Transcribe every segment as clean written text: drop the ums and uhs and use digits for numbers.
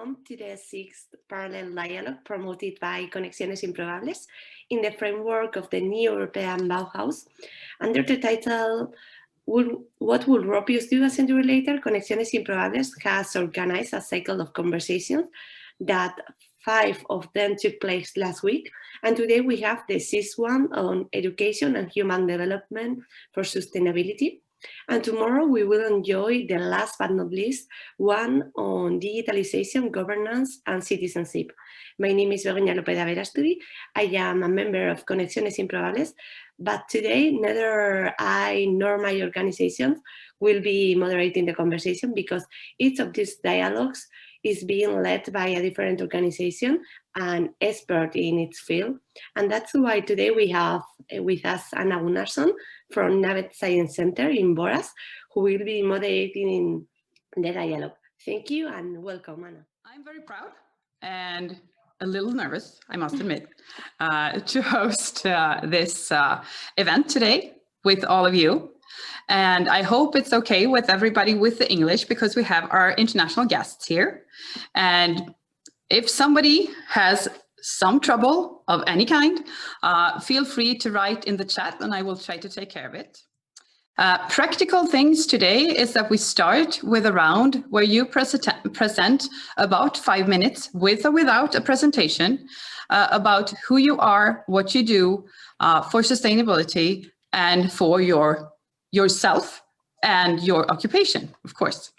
welcome to the sixth parallel dialogue promoted by Conexiones improbables in the framework of the new Eruoepan Bauhaus. Under the title, What Will Gropius Do a Century Later? Conexiones improbables has organized a cycle of conversations that 5 of them took place last week. And today we have the sixth one on education and human development for sustainability. And tomorrow we will enjoy the last but not least one on digitalization, governance, and citizenship. My name is Begoña López de Aberasturi. I am a member of Conexiones improbables, but today neither I nor my organization will be moderating the conversation because each of these dialogues is being led by a different organization and expert in its field. And that's why today we have with us Anna Gunnarsson from Naver Science Center in Borås, who will be moderating the dialogue. Thank you and welcome, Anna. I'm very proud and a little nervous, I must admit, to host this event today with all of you. And I hope it's okay with everybody with the English because we have our international guests here. And if somebody has some trouble of any kind, feel free to write in the chat and I will try to take care of it. Practical things today is that we start with a round where you present about 5 minutes with or without a presentation about who you are, what you do for sustainability and for yourself and your occupation, of course.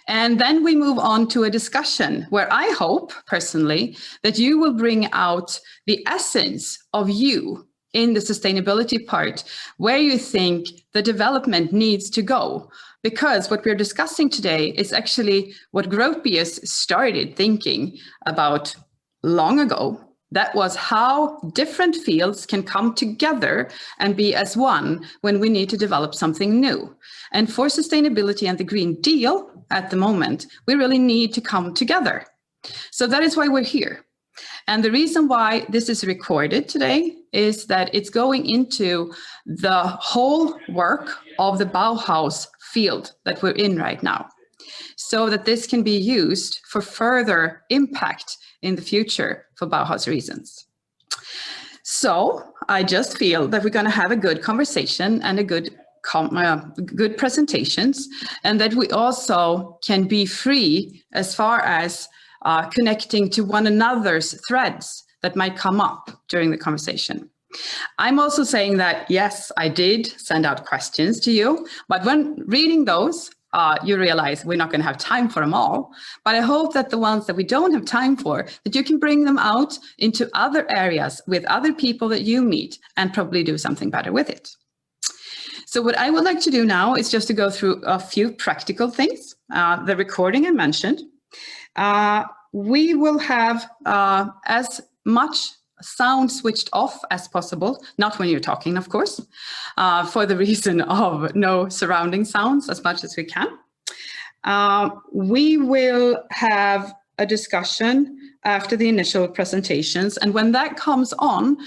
And then we move on to a discussion where I hope personally that you will bring out the essence of you in the sustainability part, where you think the development needs to go. Because what we're discussing today is actually what Gropius started thinking about long ago. That was how different fields can come together and be as one when we need to develop something new. And for sustainability and the Green Deal at the moment, we really need to come together. So that is why we're here. And the reason why this is recorded today is that it's going into the whole work of the Bauhaus field that we're in right now, so that this can be used for further impact in the future for Bauhaus reasons. So I just feel that we're going to have a good conversation and a good presentations, and that we also can be free as far as connecting to one another's threads that might come up during the conversation. I'm also saying that, yes, I did send out questions to you, but when reading those, you realize we're not going to have time for them all. But I hope that the ones that we don't have time for, that you can bring them out into other areas with other people that you meet and probably do something better with it. So what I would like to do now is just to go through a few practical things. The recording I mentioned. We will have as much sound switched off as possible, not when you're talking, of course, for the reason of no surrounding sounds as much as we can. We will have a discussion after the initial presentations, and when that comes on,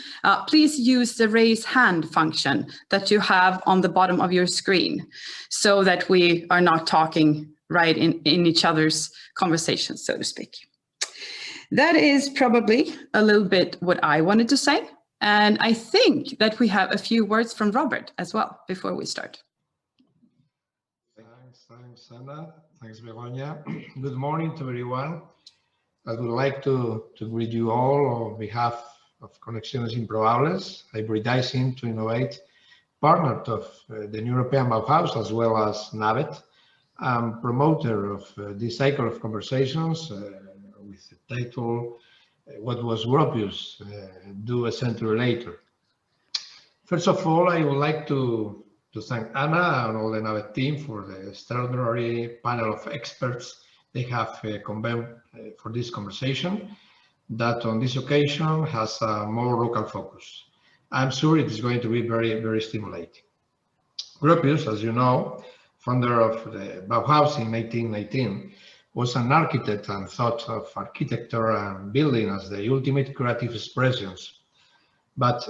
please use the raise hand function that you have on the bottom of your screen so that we are not talking right in each other's conversations, so to speak. That is probably a little bit what I wanted to say. And I think that we have a few words from Robert as well before we start. Thanks, Anna. Thanks, Begoña. Good morning to everyone. I would like to greet you all on behalf of Conexiones improbables, hybridizing to innovate, partner of the Eruoepan Bauhaus as well as Navet, promoter of this cycle of conversations with the title, What Was Gropius Do a Century Later? First of all, I would like to thank Anna and all the Navet team for the extraordinary panel of experts they have convened for this conversation that on this occasion has a more local focus. I'm sure it is going to be very, very stimulating. Gropius, as you know, founder of the Bauhaus in 1819, was an architect and thought of architecture and building as the ultimate creative expressions. But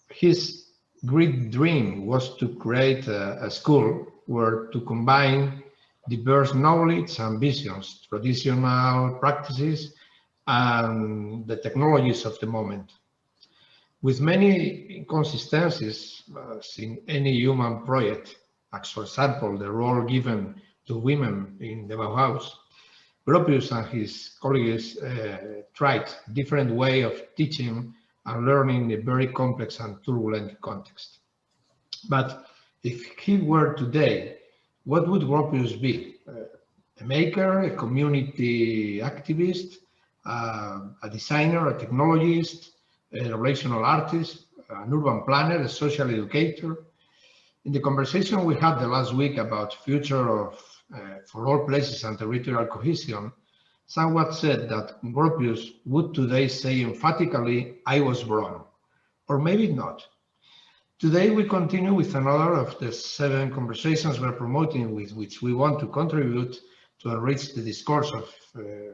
his great dream was to create a school where to combine diverse knowledge and visions, traditional practices, and the technologies of the moment. With many inconsistencies, as in any human project, as for example, the role given to women in the Bauhaus, Gropius and his colleagues tried different way of teaching and learning in a very complex and turbulent context. But if he were today, what would Gropius be? A maker, a community activist, a designer, a technologist, a relational artist, an urban planner, a social educator. In the conversation we had the last week about future of for all places and territorial cohesion, someone said that Gropius would today say emphatically, I was wrong, or maybe not. Today we continue with another of the 7 conversations we're promoting with which we want to contribute to enrich the discourse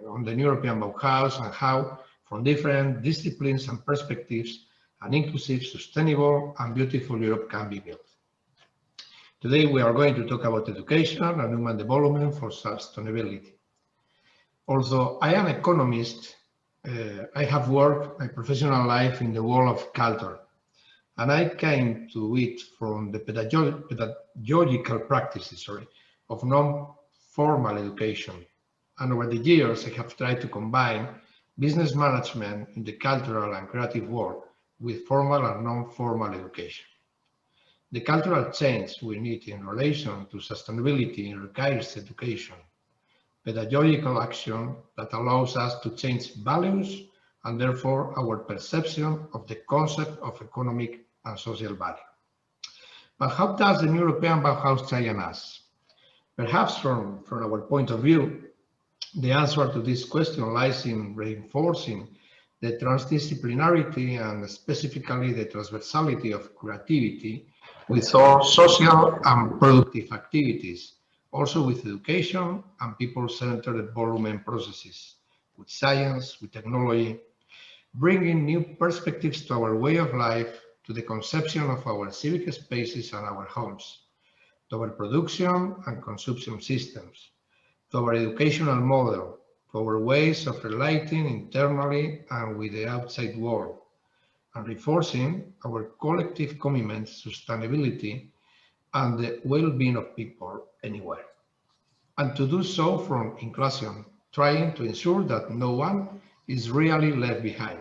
on the European Bauhaus and how, from different disciplines and perspectives, an inclusive, sustainable and beautiful Europe can be built. Today we are going to talk about education and human development for sustainability. Although I am an economist, I have worked my professional life in the world of culture, and I came to it from the pedagogical practices of non-formal education. And over the years, I have tried to combine business management in the cultural and creative world with formal and non-formal education. The cultural change we need in relation to sustainability requires education, pedagogical action that allows us to change values and therefore our perception of the concept of economic and social value. But how does the European Bauhaus challenge us? Perhaps from our point of view, the answer to this question lies in reinforcing the transdisciplinarity and specifically the transversality of creativity with all social and productive activities, also with education and people-centered development processes, with science, with technology, bringing new perspectives to our way of life, to the conception of our civic spaces and our homes, to our production and consumption systems, to our educational model, to our ways of relating internally and with the outside world, and reinforcing our collective commitment to sustainability and the well-being of people anywhere. And to do so from inclusion, trying to ensure that no one is really left behind.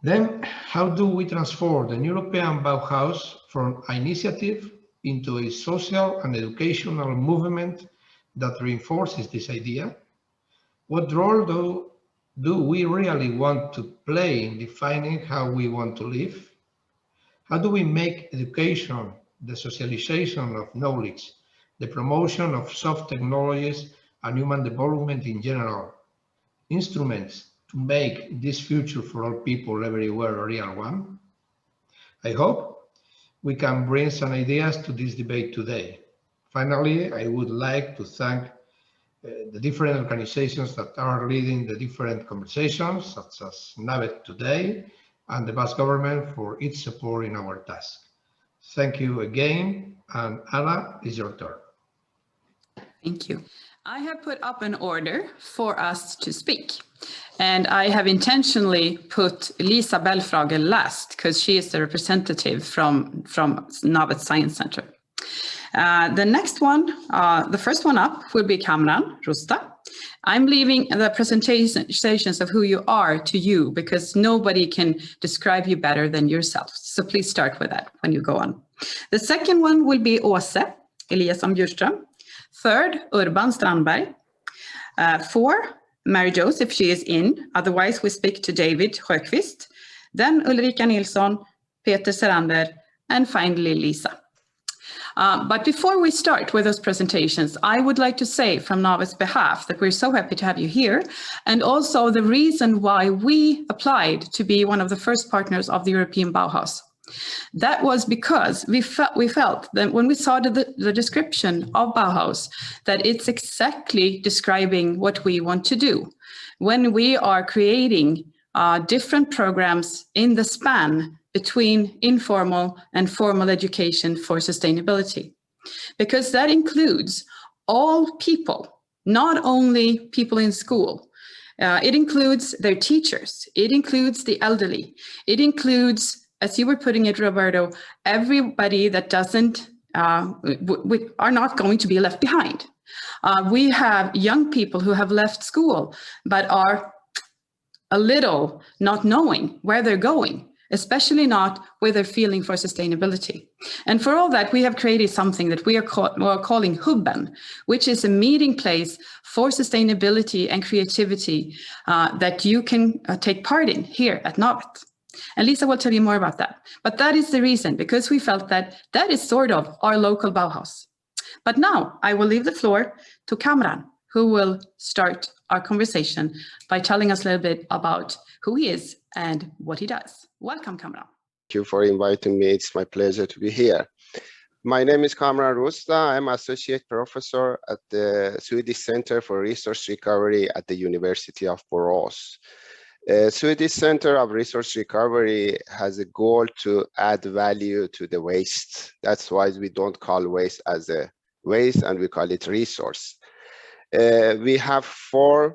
Then, how do we transform the European Bauhaus from an initiative into a social and educational movement that reinforces this idea? What role do we really want to play in defining how we want to live? How do we make education, the socialization of knowledge, the promotion of soft technologies and human development in general, instruments to make this future for all people everywhere a real one? I hope we can bring some ideas to this debate today. Finally, I would like to thank the different organizations that are leading the different conversations, such as Navet today, and the Basque government for its support in our task. Thank you again, and Ana, it's your turn. Thank you. I have put up an order for us to speak, and I have intentionally put Lisa Belfrage last because she is the representative from Naver Science Center. The next one, the first one up will be Kamran Rusta. I'm leaving the presentations of who you are to you because nobody can describe you better than yourself. So please start with that when you go on. The second one will be Åse Eliasson Bjurström. Third, Urban Strandberg. 4, Mary Jose, if she is in. Otherwise, we speak to David Sjöqvist. Then Ulrika Nilsson, Peter Serander, and finally Lisa. But before we start with those presentations, I would like to say from Navet's behalf that we're so happy to have you here, and also the reason why we applied to be one of the first partners of the European Bauhaus. That was because we felt that when we saw the description of Bauhaus, that it's exactly describing what we want to do. When we are creating different programs in the span between informal and formal education for sustainability, because that includes all people, not only people in school. It includes their teachers. It includes the elderly. It includes, as you were putting it, Roberto, everybody that doesn't, are not going to be left behind. We have young people who have left school, but are a little not knowing where they're going, especially not with their feeling for sustainability. And for all that, we have created something that we are calling Hubben, which is a meeting place for sustainability and creativity that you can take part in here at Navet. And Lisa will tell you more about that. But that is the reason, because we felt that that is sort of our local Bauhaus. But now I will leave the floor to Kamran, who will start our conversation by telling us a little bit about who he is and what he does. Welcome, Kamran. Thank you for inviting me. It's my pleasure to be here. My name is Kamran Rusta. I'm Associate Professor at the Swedish Center for Resource Recovery at the University of Borås. Swedish Center of Resource Recovery has a goal to add value to the waste. That's why we don't call waste as a waste, and we call it resource. We have 4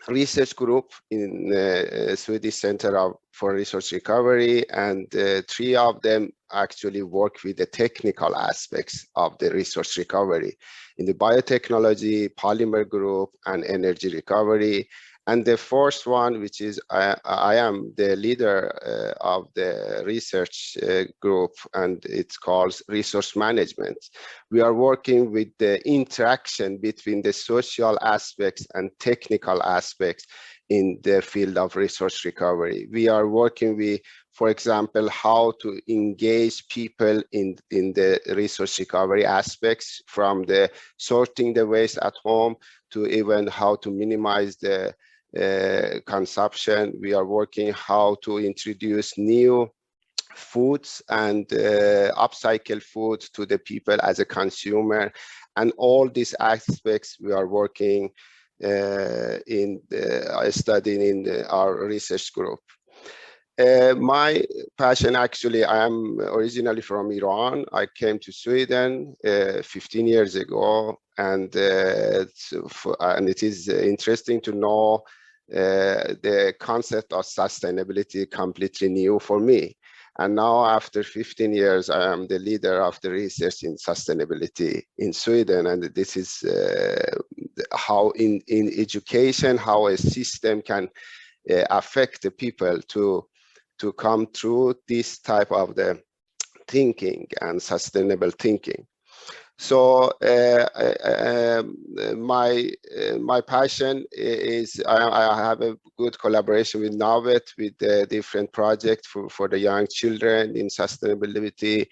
research groups in the Swedish Center for Resource Recovery, and 3 of them actually work with the technical aspects of the resource recovery in the biotechnology, polymer group, and energy recovery. And the 4th one, which is I am the leader of the research group, and it's called resource management. We are working with the interaction between the social aspects and technical aspects in the field of resource recovery. We are working with, for example, how to engage people in the resource recovery aspects, from the sorting the waste at home to even how to minimize the consumption. We are working how to introduce new foods and upcycle food to the people as a consumer, and all these aspects we are working studying in our research group. My passion, actually, I am originally from Iran. I came to Sweden 15 years ago, and it is interesting to know the concept of sustainability completely new for me. And now, after 15 years, I am the leader of the research in sustainability in Sweden. And this is how in education, how a system can affect the people to come through this type of the thinking and sustainable thinking. So my passion is I have a good collaboration with Navet, with different projects for the young children in sustainability.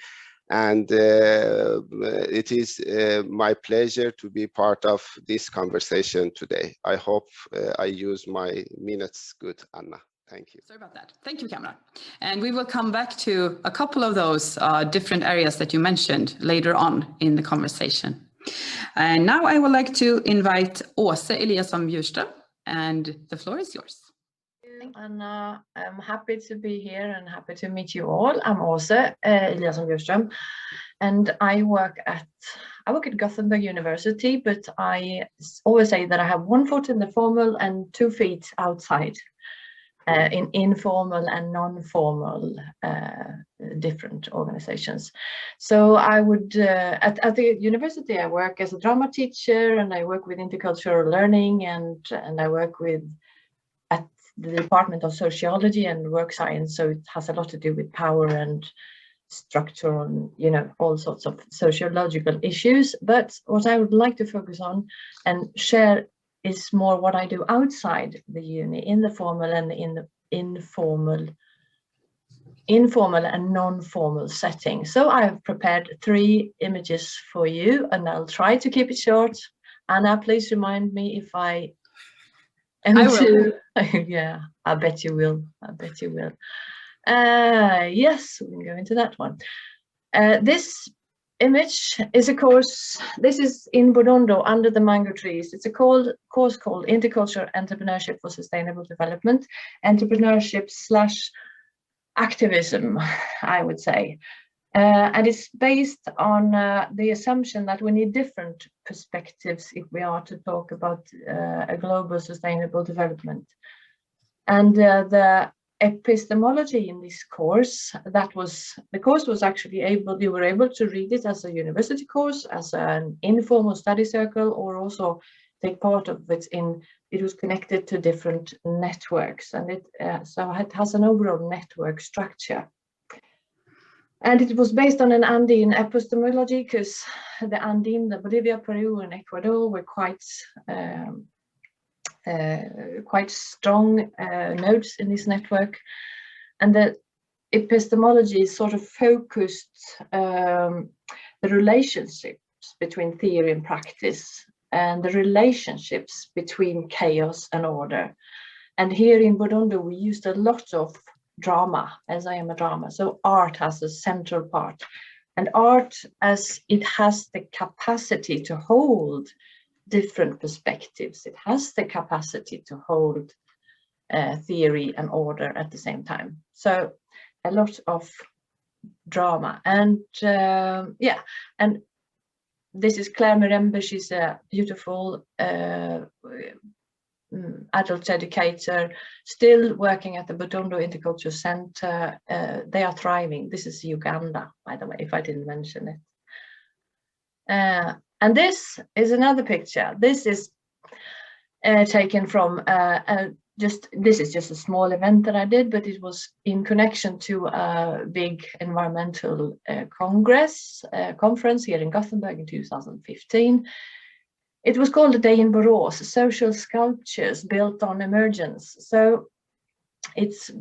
And it is my pleasure to be part of this conversation today. I hope I use my minutes good, Anna. Thank you. Sorry about that. Thank you, Kamran. And we will come back to a couple of those different areas that you mentioned later on in the conversation. And now I would like to invite Åse Eliasson Bjurström, and the floor is yours. Anna, I'm happy to be here and happy to meet you all. I'm Åse Eliasson Bjurström, and I work at Gothenburg University, but I always say that I have 1 foot in the formal and 2 feet outside. In informal and non-formal different organizations. So I would, at the university, I work as a drama teacher, and I work with intercultural learning, and I work at the Department of Sociology and Work Science. So it has a lot to do with power and structure and, all sorts of sociological issues. But what I would like to focus on and share is more what I do outside the uni, in the formal and in the informal and non-formal setting. So I have prepared 3 images for you, and I'll try to keep it short. Anna, please remind me if I am too. Yeah, I bet you will. Yes, we can go into that one. This image is a course. This is in Bodondo under the mango trees. It's a course called Intercultural Entrepreneurship for Sustainable Development, entrepreneurship / activism, I would say. And it's based on the assumption that we need different perspectives if we are to talk about a global sustainable development. And the epistemology in this course, the course was actually you were able to read it as a university course, as an informal study circle, or also take part of it it was connected to different networks, and so it has an overall network structure. And it was based on an Andean epistemology, because the Andean, the Bolivia, Peru, and Ecuador were quite strong nodes in this network. And the epistemology sort of focused the relationships between theory and practice, and the relationships between chaos and order. And here in Bodondo, we used a lot of drama, as I am a drama. So art has a central part. And art, as it has the capacity to hold different perspectives, it has the capacity to hold theory and order at the same time. So a lot of drama. And yeah, and this is Claire Mirembe. She's a beautiful adult educator, still working at the Bodondo Intercultural Center. They are thriving. This is Uganda, by the way, if I didn't mention it. And this is another picture. This is taken from this is just a small event that I did, but it was in connection to a big environmental conference here in Gothenburg in 2015. It was called A Day in Borås, Social Sculptures Built on Emergence. So it's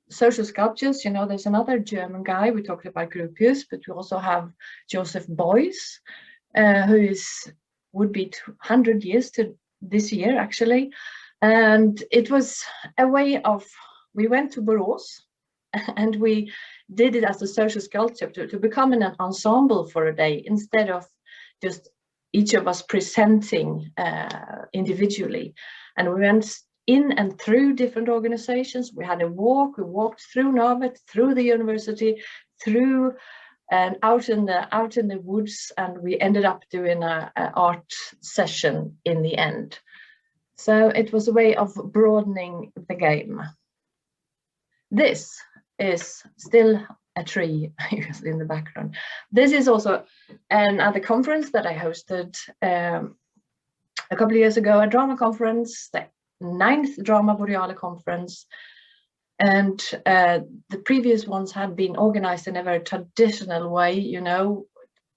social sculptures, you know, there's another German guy, we talked about Gropius, but we also have Joseph Beuys, who would be 100 years to this year, actually. And it was a way of, we went to Borås and we did it as a social sculpture to become an ensemble for a day, instead of just each of us presenting individually. And we went in and through different organizations. We had a walk, we walked through Navet, through the university, through and out in the woods, and we ended up doing an art session in the end. So it was a way of broadening the game. This is still a tree in the background. This is also another conference that I hosted a couple of years ago, a drama conference, the 9th Drama Boreale conference. And the previous ones had been organized in a very traditional way, you know,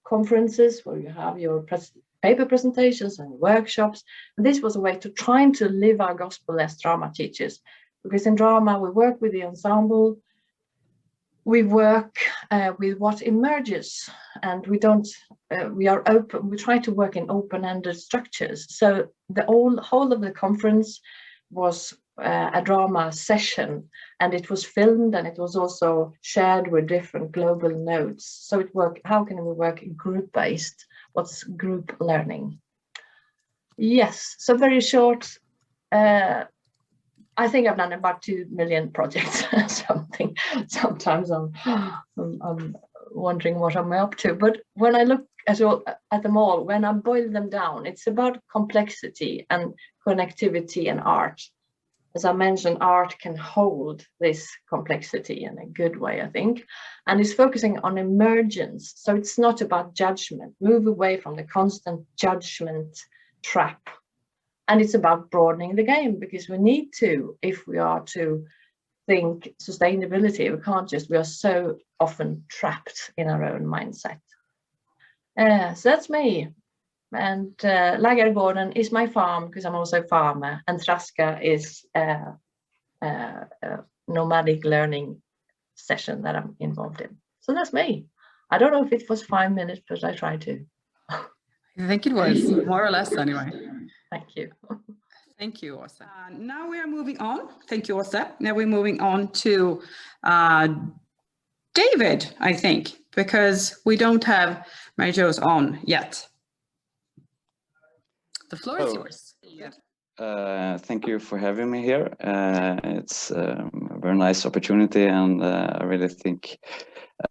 conferences where you have your paper presentations and workshops. And this was a way to trying to live our gospel as drama teachers, because in drama we work with the ensemble, we work with what emerges, and we are open, we try to work in open-ended structures. So the whole of the conference was a drama session, and it was filmed, and it was also shared with different global nodes. So it worked, how can we work group-based? What's group learning? Yes, so very short. I think I've done about 2 million projects something. Sometimes I'm wondering what I'm up to. But when I look at them all, when I boil them down, it's about complexity and connectivity and art. As I mentioned, art can hold this complexity in a good way, I think, and it's focusing on emergence. So it's not about judgment, move away from the constant judgment trap. And it's about broadening the game, because we need to, if we are to think sustainability, we are so often trapped in our own mindset. So that's me. And Laggargården is my farm, because I'm also a farmer, and Traska is a nomadic learning session that I'm involved in. So that's me. I don't know if it was 5 minutes, but I tried to. I think it was more or less anyway. Thank you. Thank you, Åsa. Now we are moving on. Thank you, Åsa. Now we're moving on to David, I think, because we don't have Mary-Jo's on yet. The floor is yours. Thank you for having me here. It's very nice opportunity, and I really think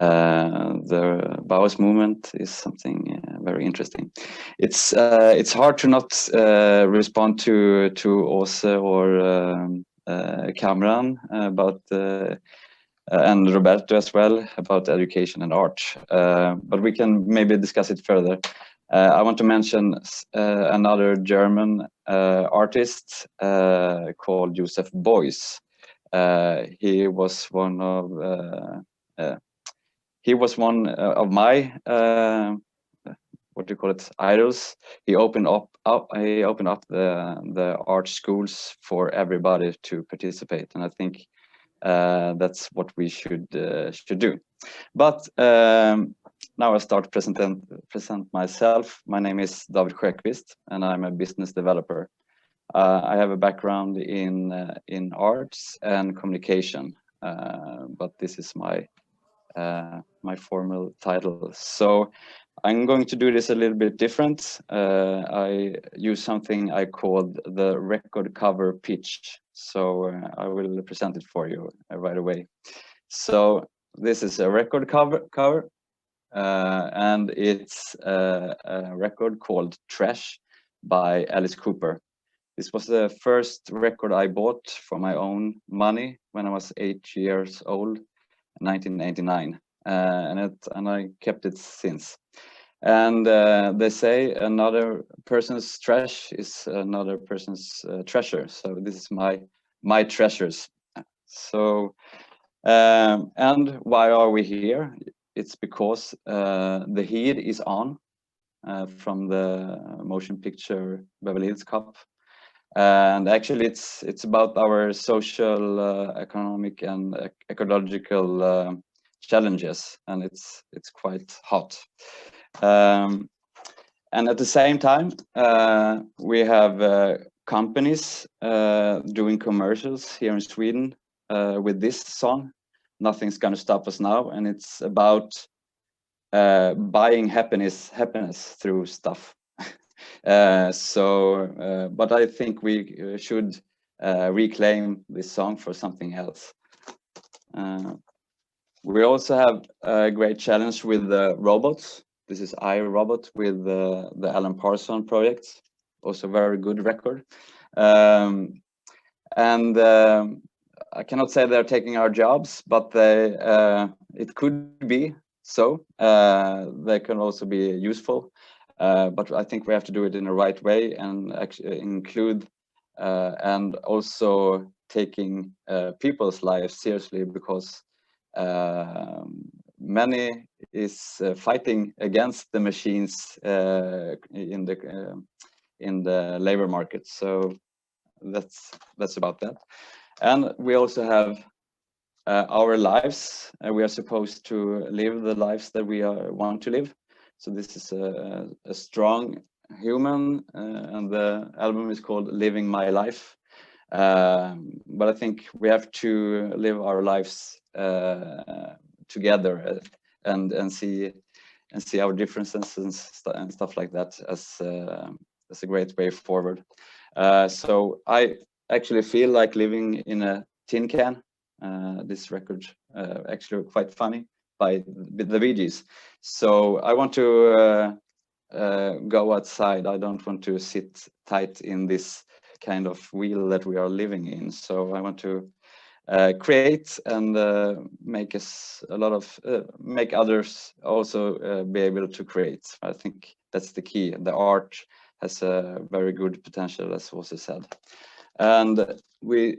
the Bauhaus movement is something very interesting. It's hard to not respond to Åse or Cameron about and Roberto as well about education and art, but we can maybe discuss it further. I want to mention another German artist called Joseph Beuys. He was one of my what do you call it, idols. He opened up the art schools for everybody to participate, and I think that's what we should do. But now I start present myself. My name is David Sjöqvist, and I'm a business developer. I have a background in arts and communication, but this is my my formal title. So I'm going to do this a little bit different. I use something I called the record cover pitch. So I will present it for you right away. So this is a record cover, and it's a record called Trash by Alice Cooper. This was the first record I bought for my own money when I was 8 years old, 1989, and I kept it since. And they say another person's trash is another person's treasure. So this is my treasures. So and why are we here? It's because the heat is on from the motion picture Beverly Hills Cop. And actually it's about our social, economic and ecological challenges, and it's quite hot. And at the same time, we have companies doing commercials here in Sweden with this song, Nothing's Gonna Stop Us Now, and it's about buying happiness through stuff. But I think we should reclaim this song for something else. We also have a great challenge with the robots. This is iRobot with the Alan Parsons project, also very good record. I cannot say they're taking our jobs, but it could be so. They can also be useful. But I think we have to do it in the right way and actually include and also taking people's lives seriously, because many is fighting against the machines in the labor market. So that's about that. And we also have our lives. We are supposed to live the lives that we want to live. So this is a strong human, and the album is called Living My Life. But I think we have to live our lives together and see our differences and stuff like that as a great way forward. So I actually feel like living in a tin can. This record actually quite funny by the Bee Gees. So I want to go outside. I don't want to sit tight in this kind of wheel that we are living in. So I want to create and make make others also be able to create. I think that's the key. The art has a very good potential, as also said. And we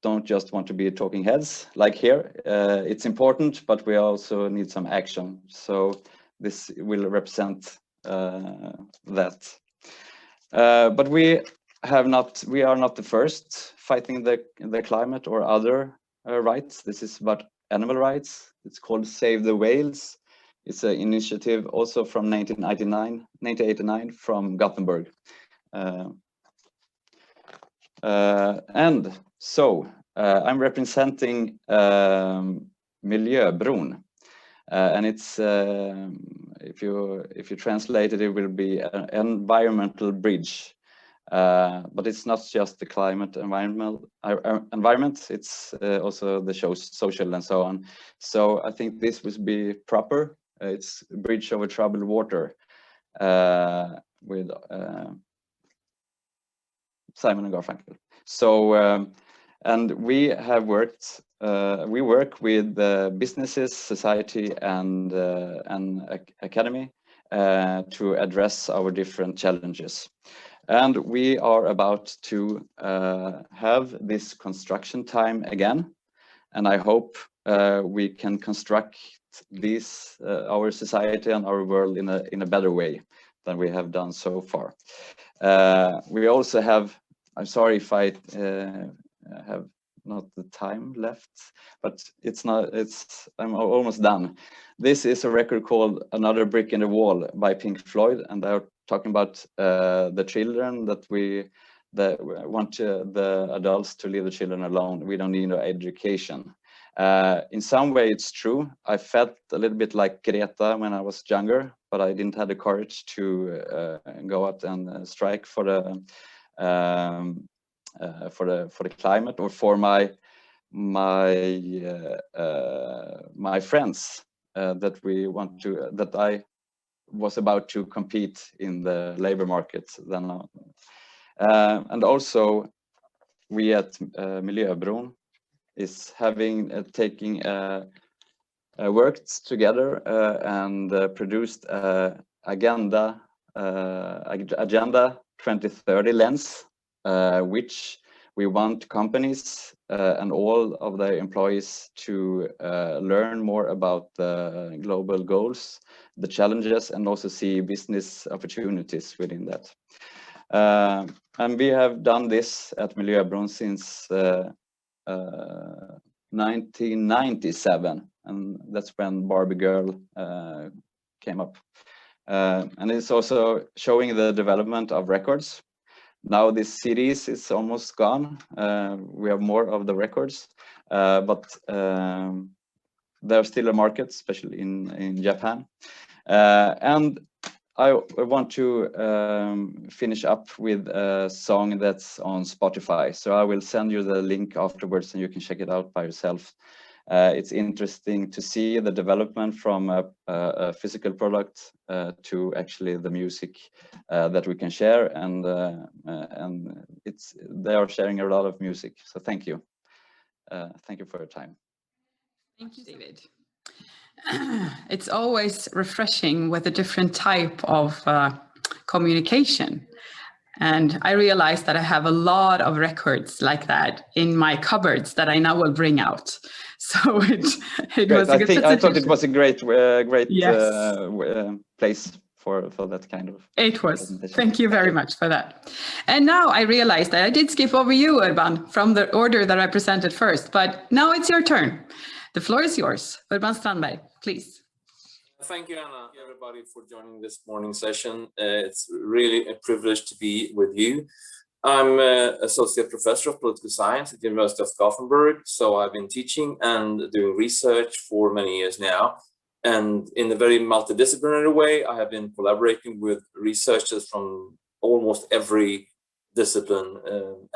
don't just want to be talking heads like here. It's important, but we also need some action. So this will represent that. But we are not the first fighting the climate or other rights. This is about animal rights. It's called Save the Whales. It's an initiative also from 1989 from Gothenburg. And so I'm representing Miljöbron, and it's if you translate it, it will be an environmental bridge. But it's not just the climate environment, it's also the social and so on. So I think this would be proper. It's a bridge over troubled water with Simon and Garfunkel. So and we have worked. We work with businesses, society, and academy to address our different challenges. And we are about to have this construction time again. And I hope we can construct this, our society and our world in a better way than we have done so far. We also have, I'm sorry if I have not the time left, but I'm almost done. This is a record called Another Brick in the Wall by Pink Floyd, and they're talking about the children that want the adults to leave the children alone. We don't need no education. In some way it's true. I felt a little bit like Greta when I was younger, but I didn't have the courage to go out and strike for the climate, or for my friends that I was about to compete in the labor market then. And also we at Miljöbron is taking worked together and produced Agenda 2030 lens, which we want companies and all of their employees to learn more about the global goals, the challenges, and also see business opportunities within that. And we have done this at Miljöbron since 1997, and that's when Barbie Girl came up. And it's also showing the development of records. Now this series is almost gone. We have more of the records, but there's still a market, especially in Japan. And I want to finish up with a song that's on Spotify. So I will send you the link afterwards and you can check it out by yourself. It's interesting to see the development from a physical product to actually the music that we can share, and they are sharing a lot of music. So thank you. Thank you for your time. Thank you, David. It's always refreshing with a different type of communication. And I realized that I have a lot of records like that in my cupboards that I now will bring out. So it was a good I thought it was a great yes. Place for that kind of. It was. Thank you very much for that. And now I realized that I did skip over you, Urban, from the order that I presented first. But now it's your turn. The floor is yours. Urban Strandberg, please. Thank you, Anna, everybody, for joining this morning session. It's really a privilege to be with you. I'm an associate professor of political science at the University of Gothenburg, so I've been teaching and doing research for many years now. And in a very multidisciplinary way, I have been collaborating with researchers from almost every discipline,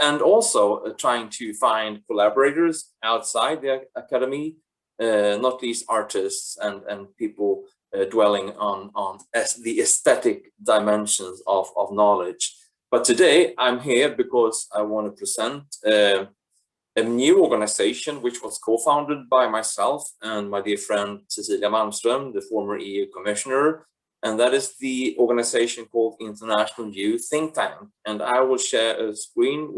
and also trying to find collaborators outside the academy, not least artists and people dwelling on the aesthetic dimensions of knowledge. But today I'm here because I want to present a new organization which was co-founded by myself and my dear friend Cecilia Malmström, the former EU commissioner, and that is the organization called International Youth Think Tank. And I will share the screen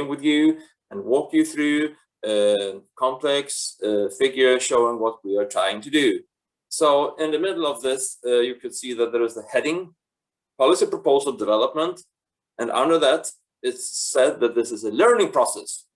with you and walk you through a complex figure showing what we are trying to do. So in the middle of this, you could see that there is the heading, Policy Proposal Development, and under that, it's said that this is a learning process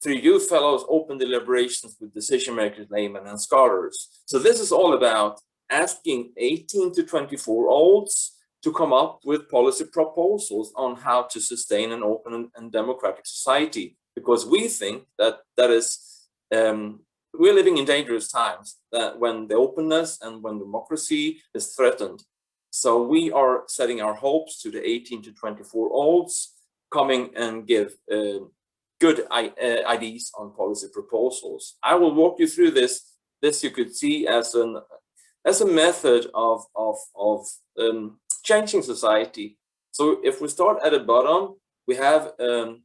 through youth fellows, open deliberations with decision makers, laymen, and scholars. So this is all about asking 18 to 24-year-olds to come up with policy proposals on how to sustain an open and democratic society, because we think that is we're living in dangerous times, that when the openness and when democracy is threatened, So we are setting our hopes to the 18 to 24-olds coming and give good ideas on policy proposals. I will walk you through this. This you could see as a method of changing society. So if we start at the bottom, we have an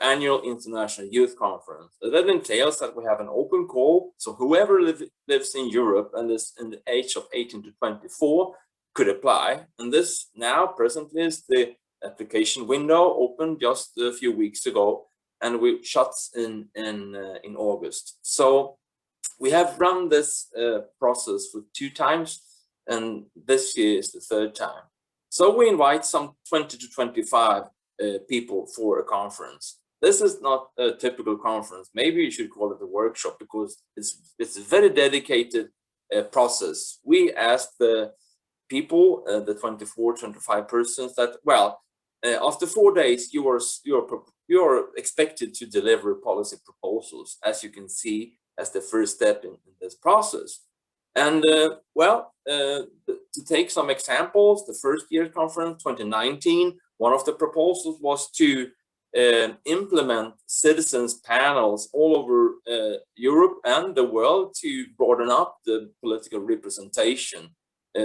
annual International Youth Conference. That entails that we have an open call. So whoever lives in Europe and is in the age of 18 to 24 could apply. And this now presently is the application window opened just a few weeks ago, and we shuts in August. So we have run this process for 2 times, and this year is the 3rd time. So we invite some 20 to 25 people for a conference. This is not a typical conference. Maybe you should call it a workshop, because it's a very dedicated process. We ask the people, the 24, 25 persons, that, well, after 4 days, you are expected to deliver policy proposals, as you can see, as the first step in this process. And to take some examples, the first year conference, 2019, one of the proposals was to implement citizens panels all over Europe and the world to broaden up the political representation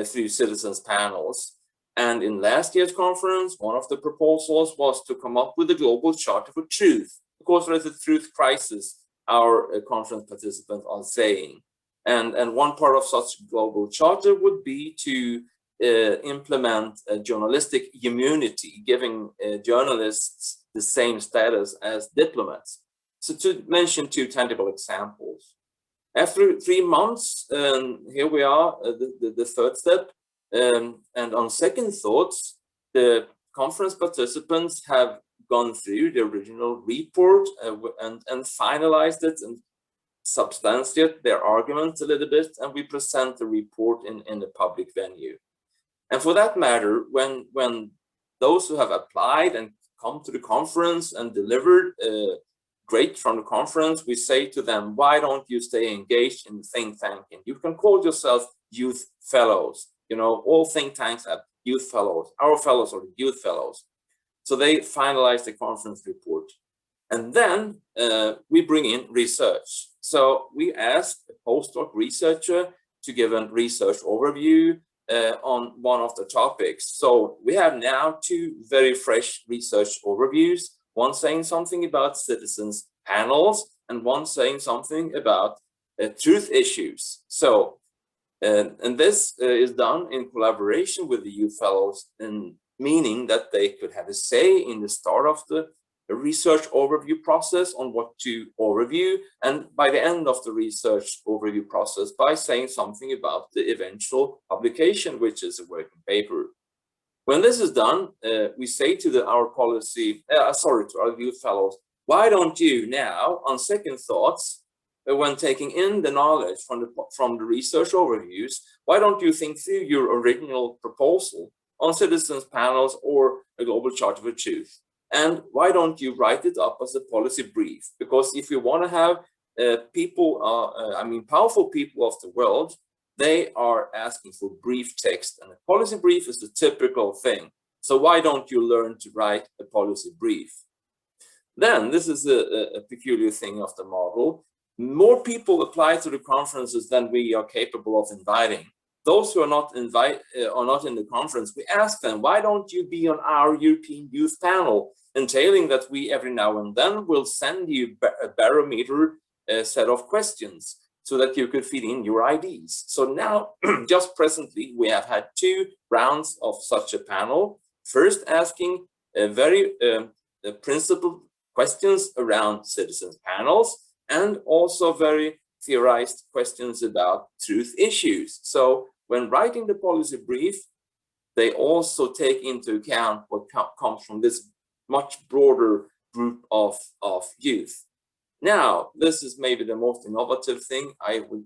through citizens panels. And in last year's conference, one of the proposals was to come up with a global charter for truth, because there is a truth crisis, our conference participants are saying. And one part of such global charter would be to implement a journalistic immunity, giving journalists the same status as diplomats. So to mention 2 tangible examples. After 3 months, here we are, the 3rd step. And on second thoughts, the conference participants have gone through the original report and finalized it and substantiate their arguments a little bit, and we present the report in a public venue. And for that matter, when those who have applied and come to the conference and delivered great from the conference, we say to them, why don't you stay engaged in think tanking? You can call yourself youth fellows. You know, all think tanks have youth fellows. Our fellows are the youth fellows. So they finalize the conference report. And then we bring in research. So we ask a postdoc researcher to give a research overview on one of the topics. So we have now 2 very fresh research overviews, one saying something about citizens panels and one saying something about truth issues. So, and this is done in collaboration with the youth fellows, and meaning that they could have a say in the start of the research overview process on what to overview, and by the end of the research overview process by saying something about the eventual publication, which is a working paper. When this is done, we say to our youth fellows, why don't you now, on second thoughts, when taking in the knowledge from the research overviews, why don't you think through your original proposal on citizens panels or a global charter for truth? And why don't you write it up as a policy brief? Because if you want to have powerful people of the world, they are asking for brief text, and a policy brief is the typical thing. So why don't you learn to write a policy brief? Then this is a peculiar thing of the model. More people apply to the conferences than we are capable of inviting. Those who are not in the conference, we ask them, why don't you be on our European Youth Panel, entailing that we every now and then will send you a barometer set of questions so that you could feed in your ideas. So now, just presently, we have had 2 rounds of such a panel, first asking very principled questions around citizens panels, and also very theorized questions about truth issues. So when writing the policy brief, they also take into account what comes from this much broader group of youth. Now, this is maybe the most innovative thing,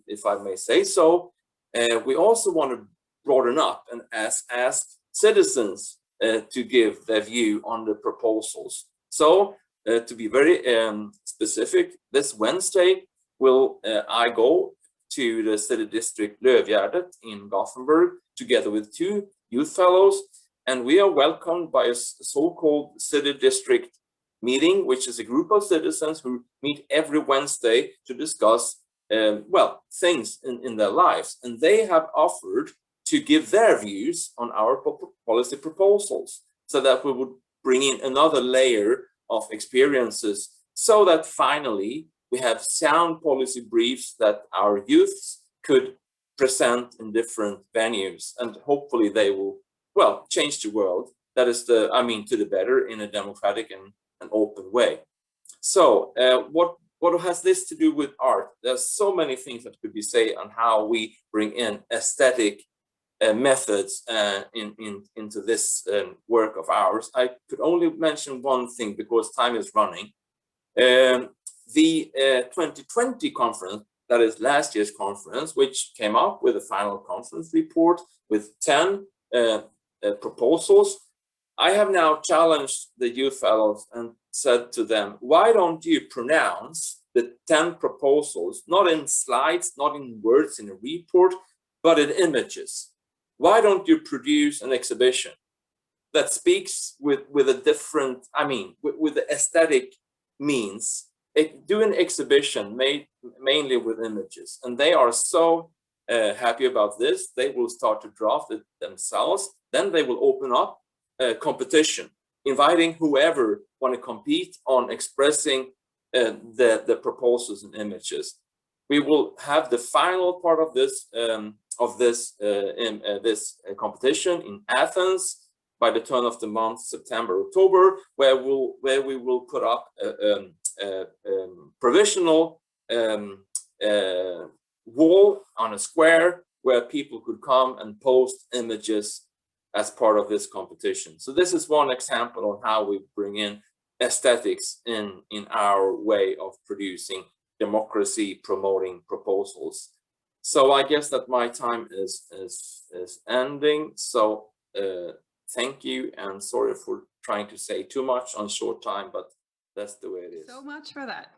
if I may say so. We also want to broaden up and ask citizens to give their view on the proposals. So to be very specific, this Wednesday I go to the city district Lövgärdet in Gothenburg together with 2 youth fellows, and we are welcomed by a so-called city district meeting, which is a group of citizens who meet every Wednesday to discuss, well, things in their lives. And they have offered to give their views on our policy proposals so that we would bring in another layer of experiences so that finally we have sound policy briefs that our youths could present in different venues, and hopefully they will, well, change the world. That is to the better in a democratic and an open way. So what has this to do with art? There's so many things that could be said on how we bring in aesthetic methods into this work of ours. I could only mention one thing because time is running. The 2020 conference, that is last year's conference, which came up with a final conference report with 10 proposals. I have now challenged the youth fellows and said to them, why don't you pronounce the 10 proposals, not in slides, not in words in a report, but in images? Why don't you produce an exhibition that speaks with a different, with the aesthetic means? Do an exhibition made mainly with images, and they are so happy about this. They will start to draft it themselves. Then they will open up a competition, inviting whoever want to compete on expressing the proposals and images. We will have the final part of this competition in Athens by the turn of the month, September, October, where we will put up a provisional wall on a square where people could come and post images as part of this competition. So this is one example of how we bring in aesthetics in our way of producing democracy promoting proposals. So I guess that my time is ending. So thank you, and sorry for trying to say too much on short time, but that's the way it is. So much for that.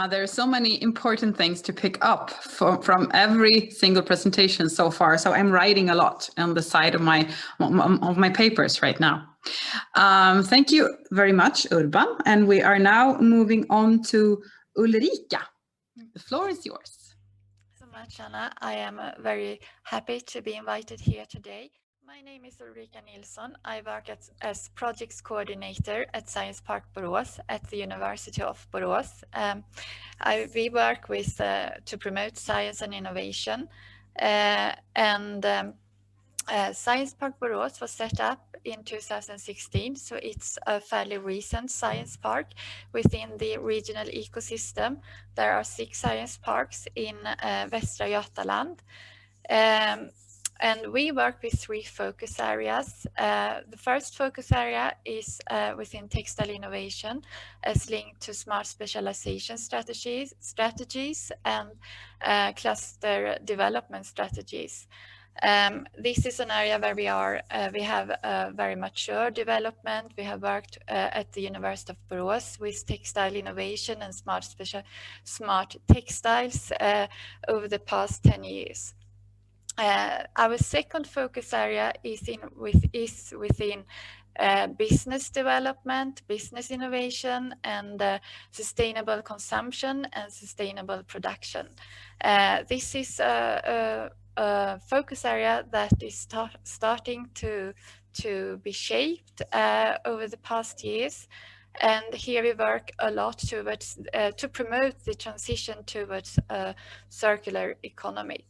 There are so many important things to pick up from every single presentation so far. So I'm writing a lot on the side of my papers right now. Thank you very much, Urban. And we are now moving on to Ulrika. The floor is yours. So much, Anna. I am very happy to be invited here today. My name is Ulrika Nilsson. I work as projects coordinator at Science Park Borås at the University of Borås. We work with to promote science and innovation. Science Park Borås was set up in 2016, so it's a fairly recent science park within the regional ecosystem. There are 6 science parks in Västra Götaland. And we work with 3 focus areas. The first focus area is within textile innovation as linked to smart specialization strategies and cluster development strategies. This is an area where we have a very mature development. We have worked at the University of Borås with textile innovation and smart textiles over the past 10 years. Our second focus area is within business development, business innovation, and sustainable consumption and sustainable production. This is a focus area that is starting to be shaped over the past years. And here we work a lot towards to promote the transition towards a circular economy.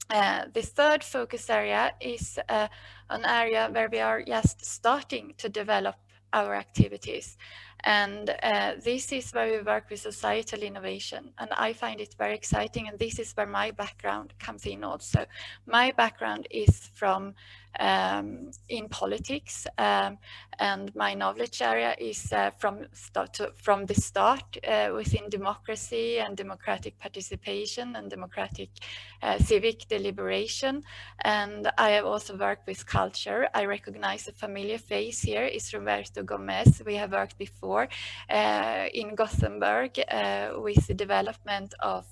The third focus area is an area where we are just starting to develop our activities. And this is where we work with societal innovation. And I find it very exciting. And this is where my background comes in also. My background is from in politics, and my knowledge area is from the start within democracy and democratic participation and democratic civic deliberation. And I have also worked with culture. I recognize a familiar face here is Roberto Gomez. We have worked before in Gothenburg with the development of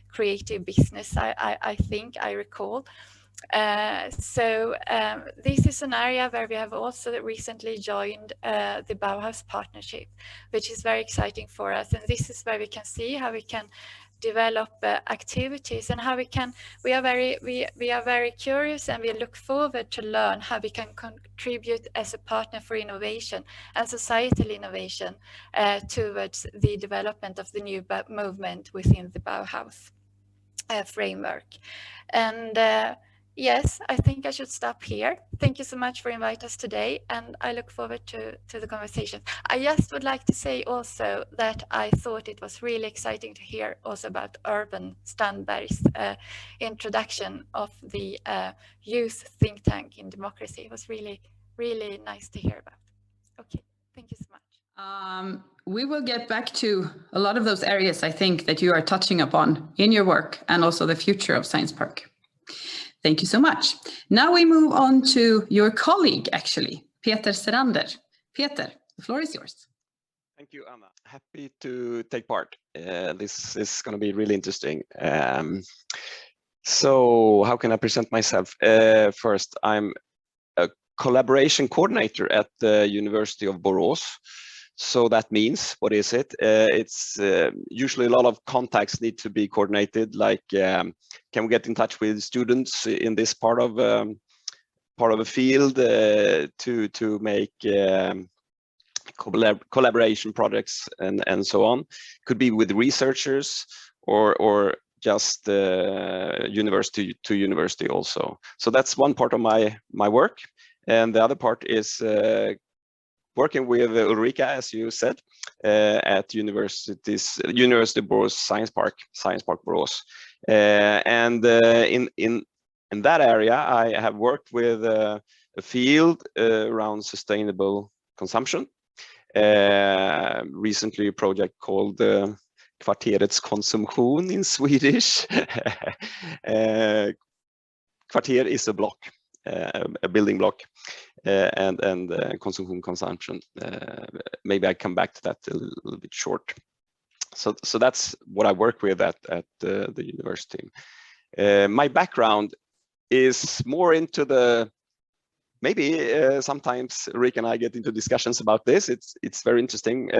creative business, I think I recall. This is an area where we have also recently joined the Bauhaus partnership, which is very exciting for us. And this is where we can see how we can develop activities and how we are very curious, and we look forward to learn how we can contribute as a partner for innovation and societal innovation towards the development of the new movement within the Bauhaus framework. And yes, I think I should stop here. Thank you so much for inviting us today, and I look forward to the conversation. I just would like to say also that I thought it was really exciting to hear also about Strandberg's introduction of the youth think tank in democracy. It was really, really nice to hear about. Okay, thank you so much. We will get back to a lot of those areas, I think, that you are touching upon in your work, and also the future of Science Park. Thank you so much. Now we move on to your colleague, actually, Peter Serander. Peter, the floor is yours. Thank you, Anna. Happy to take part. This is going to be really interesting. So how can I present myself? First, I'm a collaboration coordinator at the University of Borås. So that means, what is it? It's usually a lot of contacts need to be coordinated, like can we get in touch with students in this part of a field to make collaboration projects and so on. Could be with researchers or just university to university also. So that's one part of my work, and the other part is working with Ulrika, as you said, at University of Borås Science Park Borås, and in that area, I have worked with a field around sustainable consumption. Recently, a project called Kvarterets konsumtion in Swedish. Kvarter is a block, a building block. And consumption. Maybe I come back to that a little bit short. So that's what I work with at the university. My background is more into the, maybe sometimes Rick and I get into discussions about this. It's very interesting.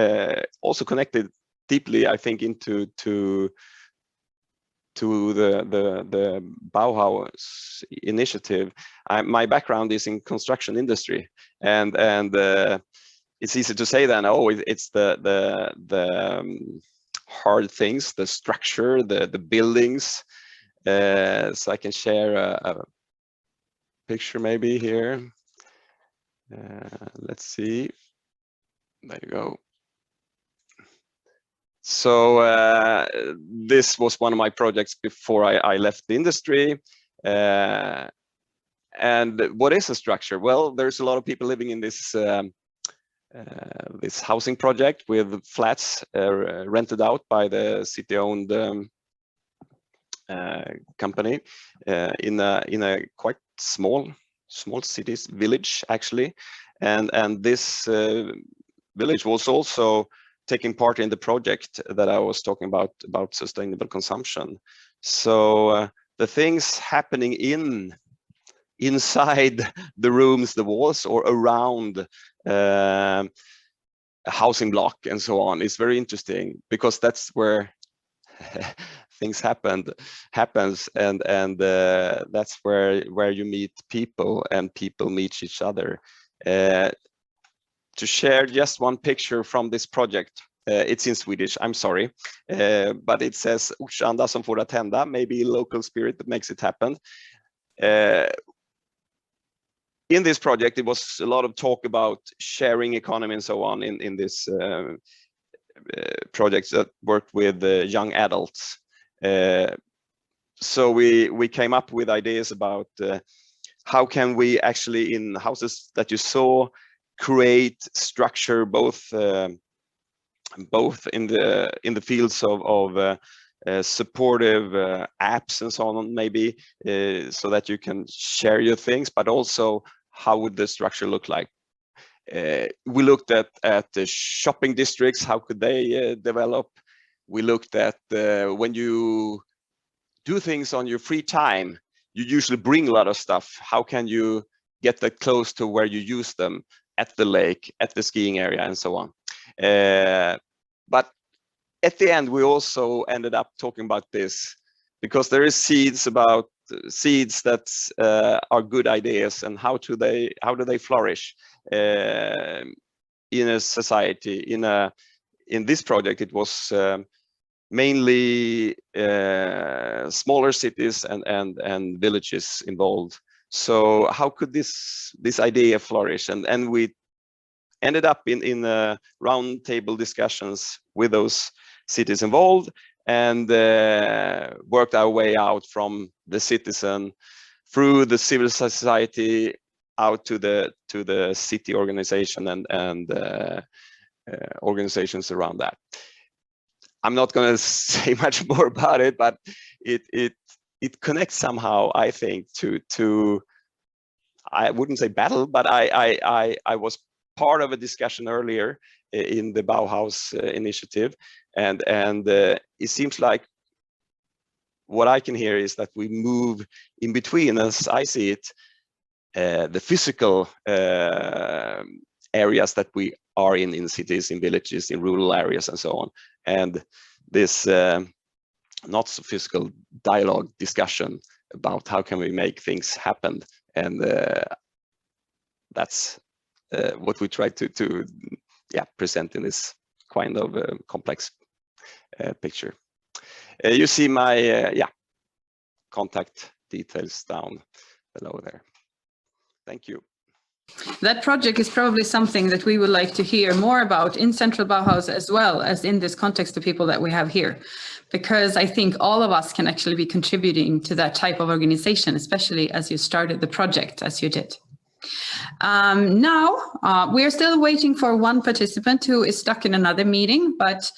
Also connected deeply, I think, into the Bauhaus initiative. My background is in construction industry, and it's easy to say then, oh, it's the hard things, the structure, the buildings. So I can share a picture maybe here. Let's see. There you go. So this was one of my projects before I left the industry. And what is a structure? Well, there's a lot of people living in this this housing project with flats rented out by the city-owned company in a quite small cities village actually, and this village was also taking part in the project that I was talking about sustainable consumption. So the things happening inside the rooms, the walls, or around a housing block and so on is very interesting, because that's where things happens, and that's where you meet people and people meet each other. To share just one picture from this project, it's in Swedish, I'm sorry, but it says "Ortsanda som får att hända," maybe local spirit that makes it happen. In this project, it was a lot of talk about sharing economy and so on in this projects that worked with young adults. So we came up with ideas about how can we actually, in houses that you saw, create structure both in the fields of supportive apps and so on, maybe so that you can share your things, but also how would the structure look like. We looked at the shopping districts, how could they develop. We looked at when you do things on your free time, you usually bring a lot of stuff. How can you get that close to where you use them at the lake, at the skiing area, and so on? But at the end, we also ended up talking about this, because there is seeds that are good ideas, and how do they flourish in a society. In this project, it was mainly smaller cities and villages involved. So how could this idea flourish? And we ended up in round table discussions with those cities involved, and worked our way out from the citizen through the civil society out to the city organization and organizations around that. I'm not going to say much more about it, but it connects somehow, I think, to I wouldn't say battle, but I was part of a discussion earlier in the Bauhaus initiative, and it seems like what I can hear is that we move in between, as I see it, the physical areas that we are in cities, in villages, in rural areas, and so on, and this not so physical dialogue discussion about how can we make things happen, and that's what we try to present in this kind of complex picture. You see my contact details down below there. Thank you. That project is probably something that we would like to hear more about in Central Bauhaus, as well as in this context of people that we have here, because I think all of us can actually be contributing to that type of organization, especially as you started the project as you did. Now, we are still waiting for one participant who is stuck in another meeting, but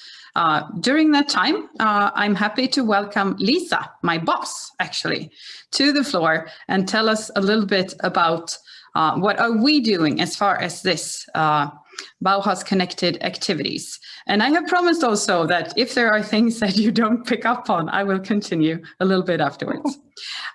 during that time, I'm happy to welcome Lisa, my boss, actually, to the floor and tell us a little bit about what are we doing as far as this Bauhaus connected activities. And I have promised also that if there are things that you don't pick up on, I will continue a little bit afterwards.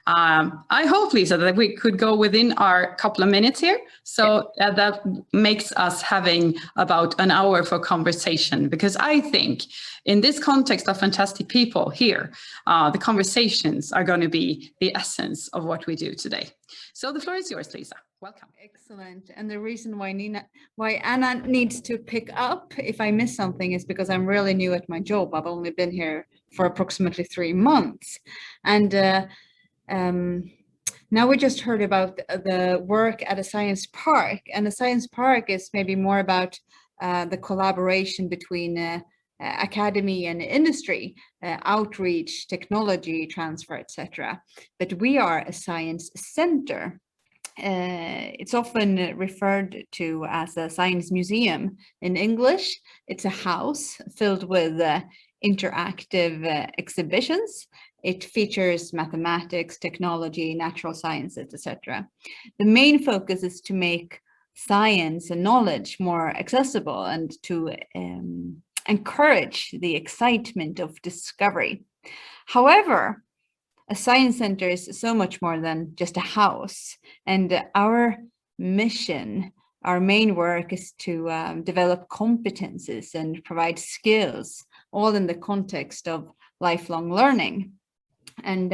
I hope, Lisa, that we could go within our couple of minutes here. So that makes us having about an hour for conversation, because I think in this context of fantastic people here, the conversations are going to be the essence of what we do today. So the floor is yours, Lisa. Welcome. Excellent. And the reason why Anna needs to pick up if I miss something is because I'm really new at my job. I've only been here for approximately 3 months. And now we just heard about the work at a science park. And the science park is maybe more about the collaboration between academy and industry, outreach, technology transfer, etc. But we are a science center. It's often referred to as a science museum. In English, it's a house filled with interactive exhibitions. It features mathematics, technology, natural sciences, etc. The main focus is to make science and knowledge more accessible and to encourage the excitement of discovery. However, a science center is so much more than just a house, and our mission, our main work is to develop competences and provide skills, all in the context of lifelong learning. And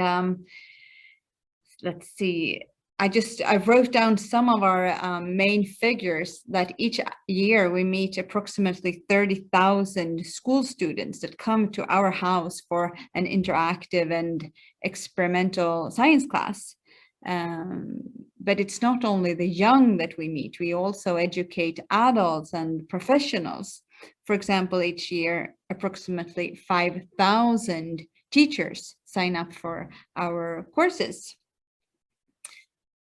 let's see, I wrote down some of our main figures that each year we meet approximately 30,000 school students that come to our house for an interactive and experimental science class. But it's not only the young that we meet, we also educate adults and professionals. For example, each year, approximately 5,000 teachers sign up for our courses.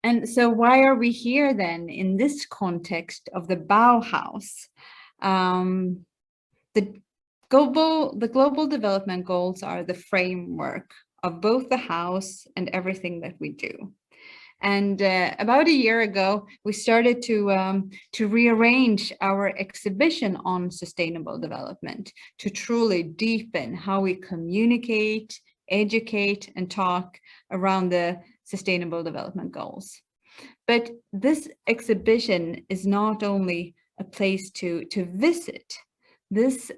And so why are we here then in this context of the Bauhaus? The global development goals are the framework of both the house and everything that we do. And about a year ago, we started to rearrange our exhibition on sustainable development to truly deepen how we communicate, educate, and talk around the Sustainable Development Goals. But this exhibition is not only a place to visit. This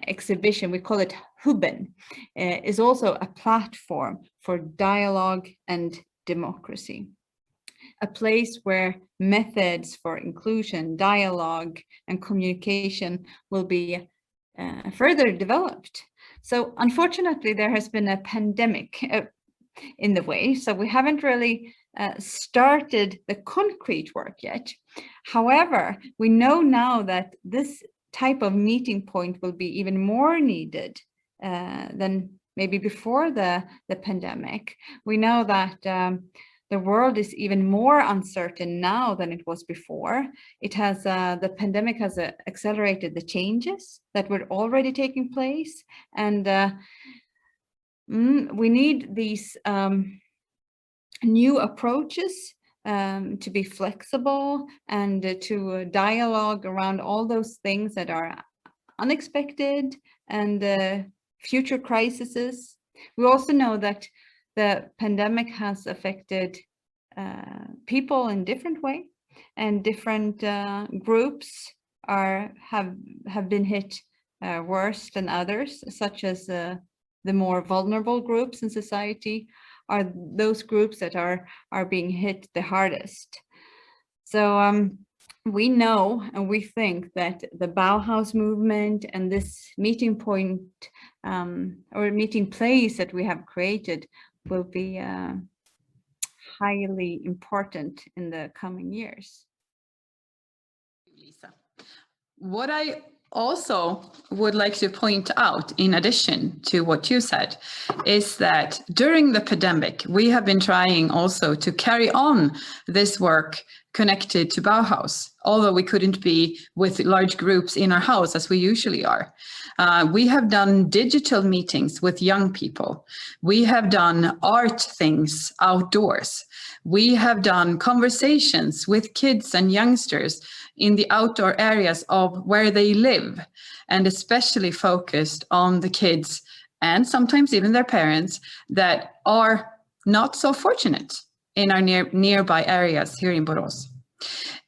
exhibition, we call it Hubben, is also a platform for dialogue and democracy. A place where methods for inclusion, dialogue, and communication will be further developed. So unfortunately, there has been a pandemic in the way, so we haven't really started the concrete work yet. However, we know now that this type of meeting point will be even more needed than maybe before the pandemic. We know that the world is even more uncertain now than it was before. It has the pandemic has accelerated the changes that were already taking place, and we need these new approaches to be flexible and to dialogue around all those things that are unexpected and future crises. We also know that the pandemic has affected people in different way, and different groups have been hit worse than others, such as the more vulnerable groups in society are those groups that are being hit the hardest. So we know and we think that the Bauhaus movement and this meeting point or meeting place that we have created will be highly important in the coming years. Lisa, what I also would like to point out, in addition to what you said, is that during the pandemic, we have been trying also to carry on this work connected to Bauhaus, although we couldn't be with large groups in our house as we usually are. We have done digital meetings with young people. We have done art things outdoors. We have done conversations with kids and youngsters in the outdoor areas of where they live, and especially focused on the kids and sometimes even their parents that are not so fortunate in our nearby areas here in Borås.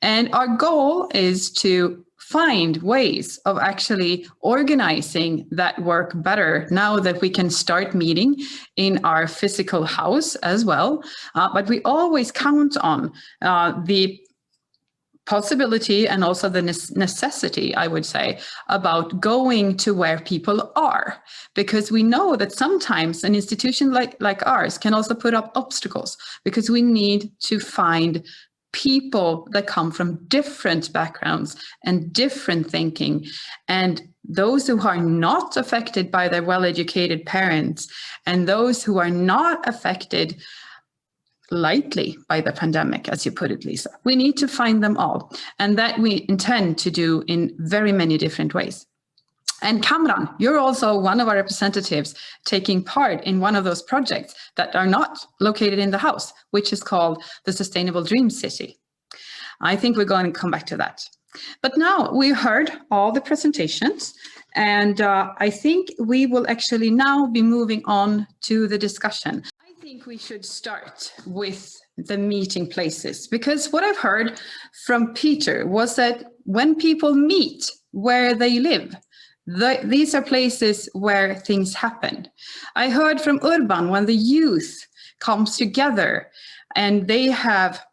And our goal is to find ways of actually organizing that work better now that we can start meeting in our physical house as well. But we always count on the possibility and also the necessity, I would say, about going to where people are, because we know that sometimes an institution like ours can also put up obstacles, because we need to find people that come from different backgrounds and different thinking, and those who are not affected by their well-educated parents, and those who are not affected lightly by the pandemic, as you put it, Lisa. We need to find them all, and that we intend to do in very many different ways. And Kamran, you're also one of our representatives taking part in one of those projects that are not located in the house, which is called the Sustainable Dream City. I think we're going to come back to that. But now we heard all the presentations, and I think we will actually now be moving on to the discussion. I think we should start with the meeting places, because what I've heard from Peter was that when people meet where they live, these are places where things happen. I heard from Urban, when the youth comes together and they have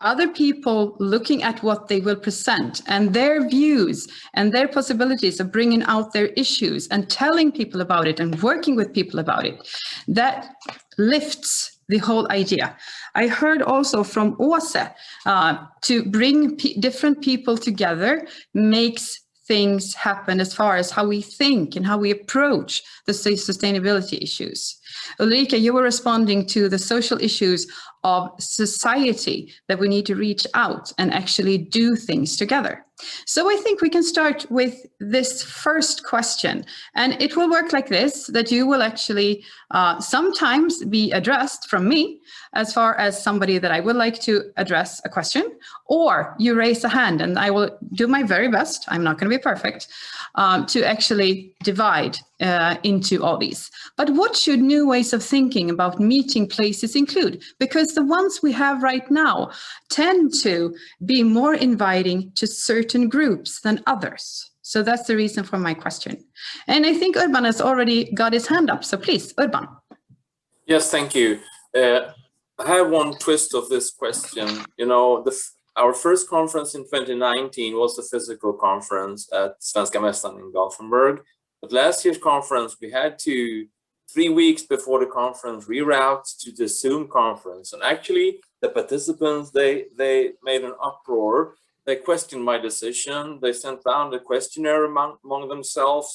other people looking at what they will present and their views and their possibilities of bringing out their issues and telling people about it and working with people about it, that lifts the whole idea. I heard also from Åse, to bring different people together makes things happen as far as how we think and how we approach the sustainability issues. Ulrika, you were responding to the social issues of society, that we need to reach out and actually do things together. So I think we can start with this first question, and it will work like this, that you will actually sometimes be addressed from me as far as somebody that I would like to address a question, or you raise a hand and I will do my very best, I'm not going to be perfect, to actually divide into all these. But what should new ways of thinking about meeting places include? Because the ones we have right now tend to be more inviting to certain groups than others. So that's the reason for my question. And I think Urban has already got his hand up. So please, Urban. Yes, thank you. I have one twist of this question. You know, our first conference in 2019 was the physical conference at Svenska Mässan in Gothenburg. But last year's conference, we had to, 3 weeks before the conference, reroute to the Zoom conference. And actually, the participants, they made an uproar. They questioned my decision. They sent down the questionnaire among themselves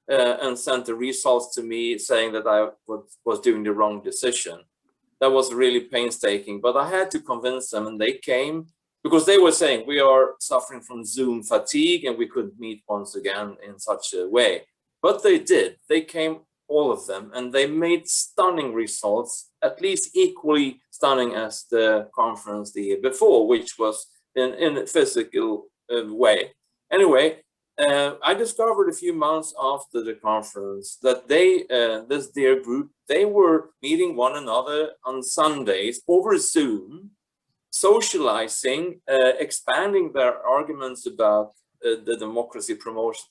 and sent the results to me saying that I was doing the wrong decision. That was really painstaking, but I had to convince them, and they came because they were saying we are suffering from Zoom fatigue and we couldn't meet once again in such a way. But they did. They came, all of them, and they made stunning results, at least equally stunning as the conference the year before, which was in a physical way. Anyway, I discovered a few months after the conference that this dear group, they were meeting one another on Sundays over Zoom, socializing, expanding their arguments about the democracy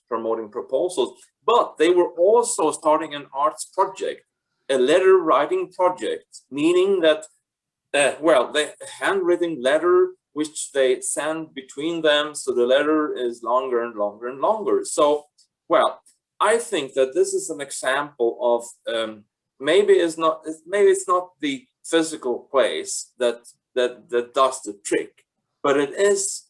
promoting proposals, but they were also starting an arts project, a letter writing project, meaning that, the handwritten letter which they send between them, so the letter is longer and longer and longer. So, well, I think that this is an example of maybe it's not the physical place that does the trick, but it is.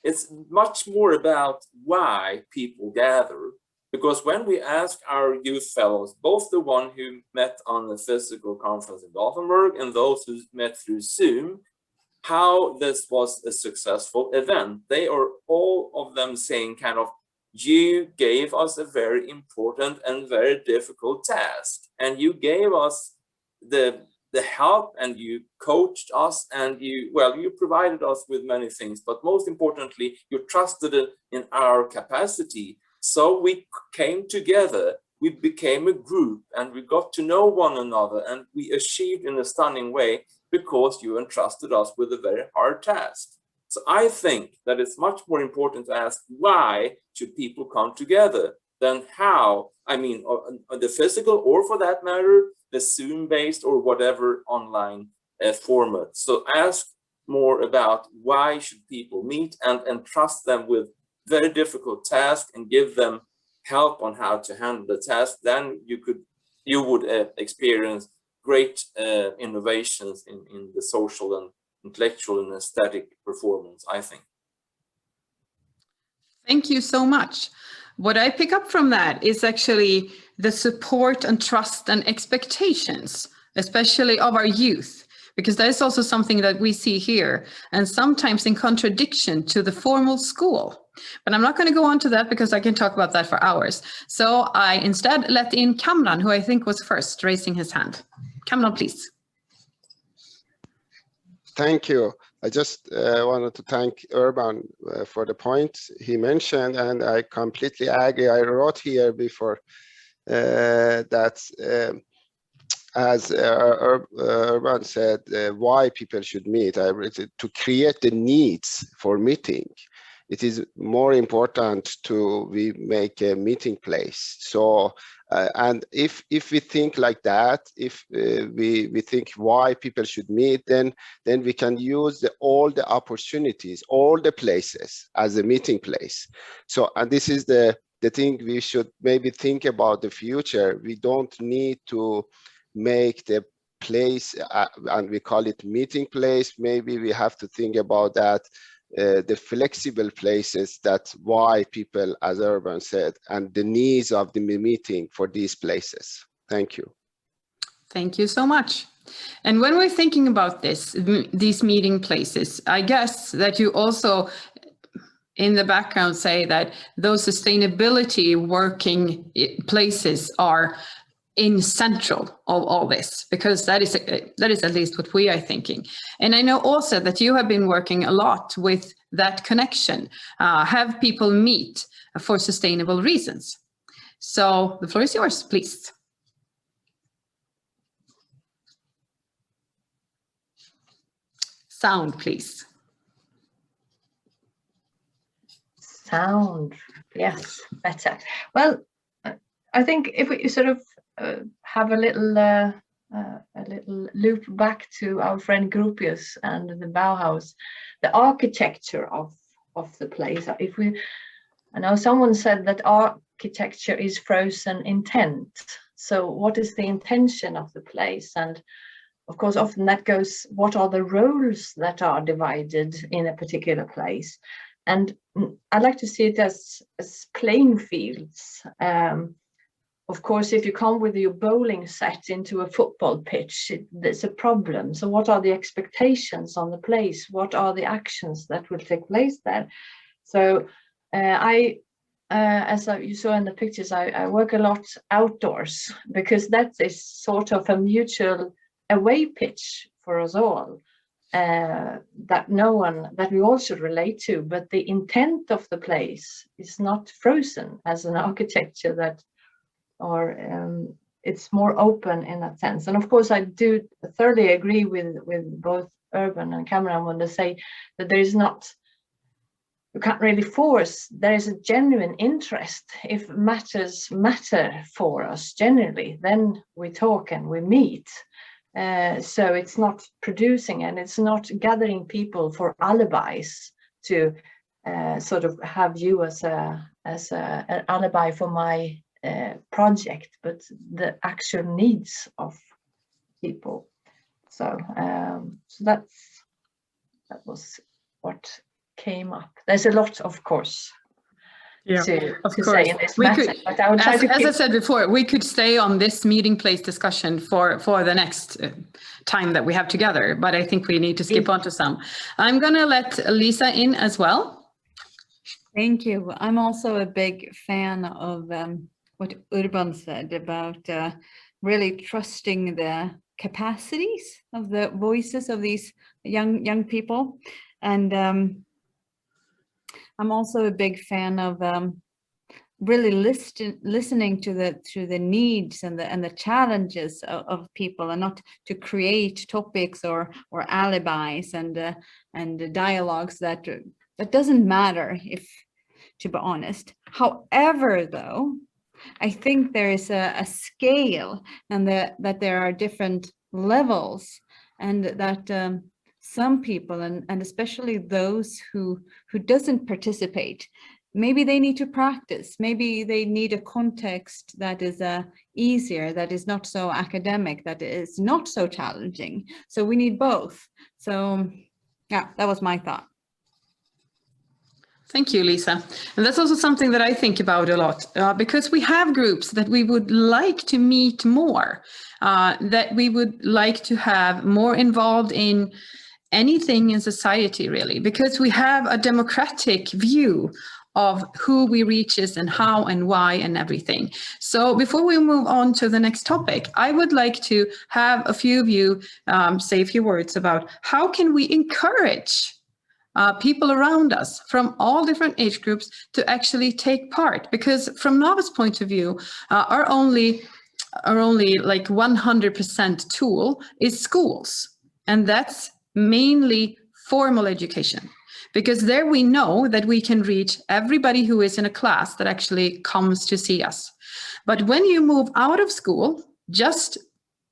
It's much more about why people gather, because when we ask our youth fellows, both the one who met on the physical conference in Gothenburg and those who met through Zoom, how this was a successful event, they are all of them saying kind of, you gave us a very important and very difficult task, and you gave us the help, and you coached us, and you provided us with many things, but most importantly, you trusted in our capacity. So we came together, we became a group, and we got to know one another, and we achieved in a stunning way because you entrusted us with a very hard task. So I think that it's much more important to ask why should people come together than how, I mean, the physical, or for that matter, the Zoom-based or whatever online format. So ask more about why should people meet, and trust them with very difficult tasks and give them help on how to handle the task. Then you would experience great innovations in the social and intellectual and aesthetic performance, I think. Thank you so much. What I pick up from that is actually the support and trust and expectations, especially of our youth, because that is also something that we see here, and sometimes in contradiction to the formal school. But I'm not going to go on to that because I can talk about that for hours. So I instead let in Kamran, who I think was first raising his hand. Kamran, please. Thank you. I just wanted to thank Urban for the point he mentioned, and I completely agree. I wrote here before that as Urban said, why people should meet. I read it, to create the needs for meeting. It is more important we make a meeting place. So, and if we think like that, if we think why people should meet, then we can use all the opportunities, all the places as a meeting place. So, and this is the thing we should maybe think about the future. We don't need to make the place, and we call it meeting place. Maybe we have to think about that. The flexible places, that's why people, as Urban said, and the needs of the meeting for these places. Thank you. Thank you so much. And when we're thinking about these meeting places, I guess that you also in the background say that those sustainability working places are in central of all this, because that is at least what we are thinking. And I know also that you have been working a lot with that connection, have people meet for sustainable reasons. So the floor is yours, please. Sound, please. Sound, yes, better. Well, I think if we sort of have a little loop back to our friend Gropius and the Bauhaus, the architecture of the place. I know someone said that architecture is frozen intent. So what is the intention of the place? And of course, often that goes, what are the roles that are divided in a particular place? And I like to see it as playing fields. Of course, if you come with your bowling set into a football pitch, there's a problem. So what are the expectations on the place? What are the actions that will take place there? So as you saw in the pictures, I work a lot outdoors because that is sort of a mutual away pitch for us all. That we all should relate to, but the intent of the place is not frozen as an architecture it's more open in that sense. And of course, I do thoroughly agree with both Urban and Cameron when they say that you can't really force. There is a genuine interest. If matters matter for us generally, then we talk and we meet. So it's not producing and it's not gathering people for alibis to sort of have you as an alibi for my project, but the actual needs of people. So that was what came up. There's a lot, of course. Yeah, of course. Say in this matter, but I would try to as I said before, we could stay on this meeting place discussion for the next time that we have together, but I think we need to skip on to some. I'm going to let Lisa in as well. Thank you. I'm also a big fan of what Urban said about really trusting the capacities of the voices of these young people. And I'm also a big fan of really listening to the needs and the challenges of people, and not to create topics or alibis and dialogues that doesn't matter, if to be honest. However, though, I think there is a scale, and that there are different levels, and that some people, and especially those who doesn't participate, maybe they need to practice, maybe they need a context that is easier, that is not so academic, that is not so challenging. So we need both. So yeah, that was my thought. Thank you, Lisa. And that's also something that I think about a lot, because we have groups that we would like to meet more, that we would like to have more involved in anything in society, really, because we have a democratic view of who we reaches and how and why and everything. So before we move on to the next topic, I would like to have a few of you say a few words about how can we encourage people around us from all different age groups to actually take part, because from Navet's point of view, our only like 100% tool is schools, and that's mainly formal education, because there we know that we can reach everybody who is in a class that actually comes to see us. But when you move out of school,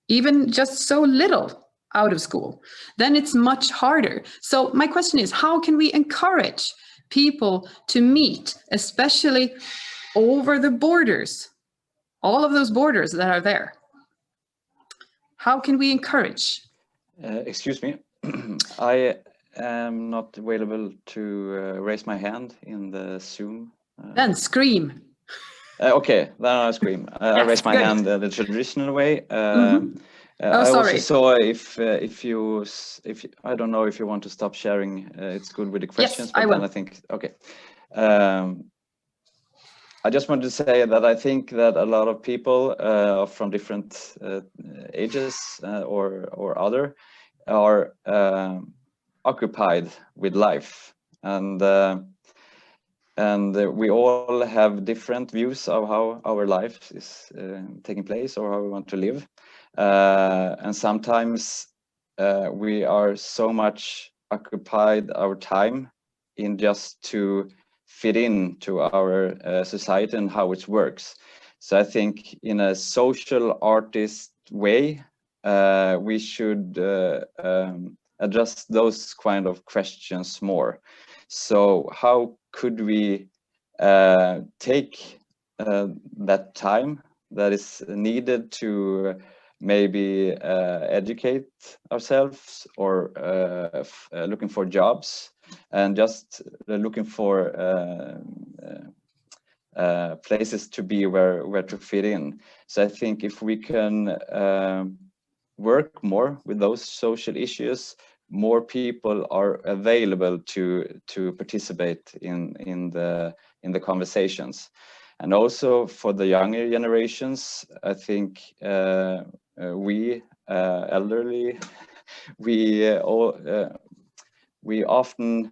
even just so little out of school, then it's much harder. So my question is, how can we encourage people to meet, especially over the borders, all of those borders that are there? How can we encourage? Excuse me, I am not available to raise my hand in the Zoom. Then scream. Okay, then I'll scream. I raise my hand the traditional way. I sorry. also saw if I don't know if you want to stop sharing. It's good with the questions. Yes, but I will. then I think okay. I just wanted to say that I think that a lot of people from different ages or other are occupied with life, and we all have different views of how our life is taking place or how we want to live. And sometimes we are so much occupied our time in just to fit into our society and how it works. So I think in a social artist way, we should address those kind of questions more. So how could we take that time that is needed to maybe educate ourselves, or looking for jobs, and just looking for places to be where to fit in. So I think if we can work more with those social issues, more people are available to participate in the conversations. And also for the younger generations, I think we elderly, we often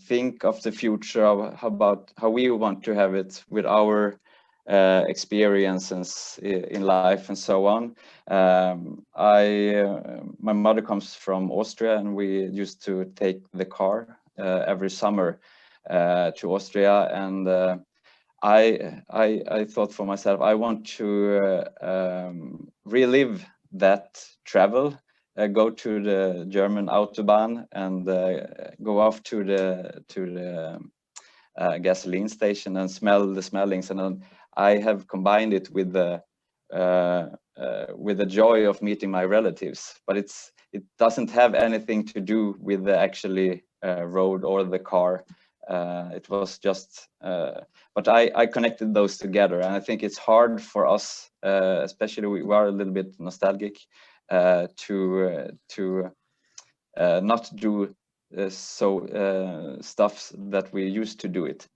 think of the future of about how we want to have it with our experiences in life and so on. My mother comes from Austria, and we used to take the car every summer to Austria, and I thought for myself, I want to relive that travel, go to the German Autobahn and go off to the gasoline station and smell the smellings. And then I have combined it with the joy of meeting my relatives, but it doesn't have anything to do with the actually road or the car. It was just, but I connected those together, and I think it's hard for us, especially we are a little bit nostalgic, to not do stuff that we used to do it.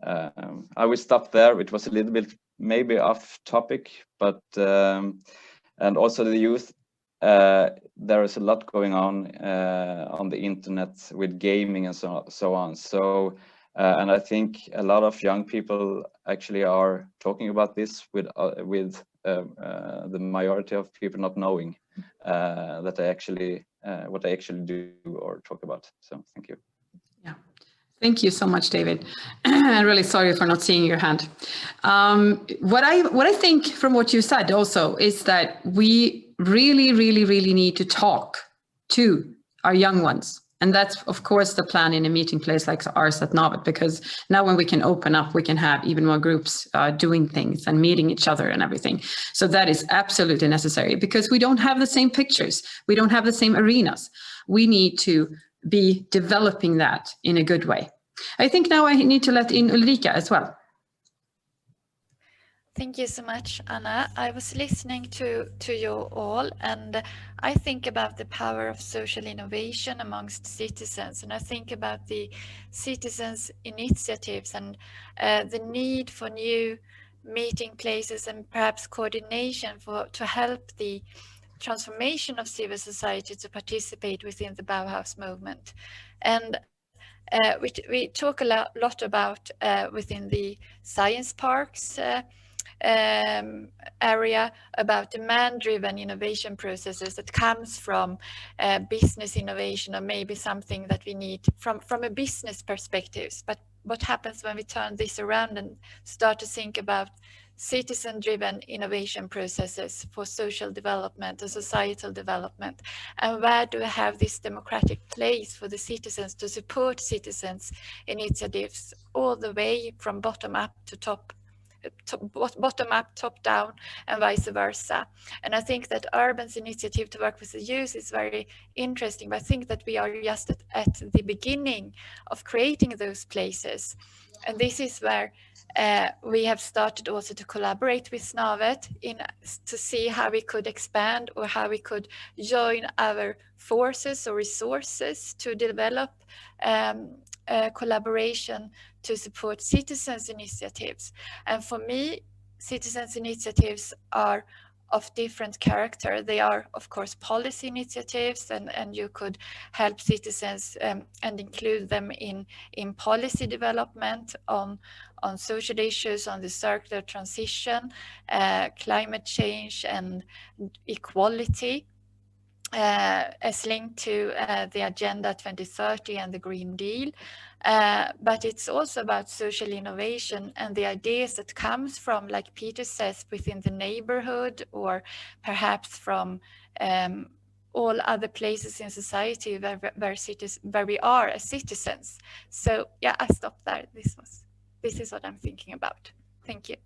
I will stop there. It was a little bit maybe off topic, but and also the youth. There is a lot going on the internet with gaming and so on. So, and I think a lot of young people actually are talking about this with the majority of people not knowing that they actually what they actually do or talk about. So, thank you. Yeah. Thank you so much, David. I'm really sorry for not seeing your hand. What I think from what you said also is that we really need to talk to our young ones. And that's, of course, the plan in a meeting place like ours at Navet, because now when we can open up, we can have even more groups doing things and meeting each other and everything. So that is absolutely necessary, because we don't have the same pictures. We don't have the same arenas. We need to be developing that in a good way. I think now I need to let in Ulrika as well. Thank you so much, Anna. I was listening to you all, and I think about the power of social innovation amongst citizens, and I think about the citizens' initiatives and the need for new meeting places and perhaps coordination to help the transformation of civil society to participate within the Bauhaus movement. And we talk a lot about within the science parks area about demand-driven innovation processes that comes from business innovation, or maybe something that we need from a business perspective. But what happens when we turn this around and start to think about citizen-driven innovation processes for social development and societal development? And where do we have this democratic place for the citizens to support citizens' initiatives all the way from bottom up to top down, and vice versa? And I think that Urban's initiative to work with the youth is very interesting, but I think that we are just at the beginning of creating those places. And this is where we have started also to collaborate with Navet to see how we could expand or how we could join our forces or resources to develop collaboration to support citizens' initiatives. And for me, citizens' initiatives are of different character. They are, of course, policy initiatives, and you could help citizens and include them in policy development on social issues, on the circular transition, climate change and equality. as linked to the Agenda 2030 and the Green Deal. But it's also about social innovation and the ideas that comes from, like Peter says, within the neighborhood, or perhaps from all other places in society where we are as citizens. So yeah, I stopped there. This is what I'm thinking about. Thank you.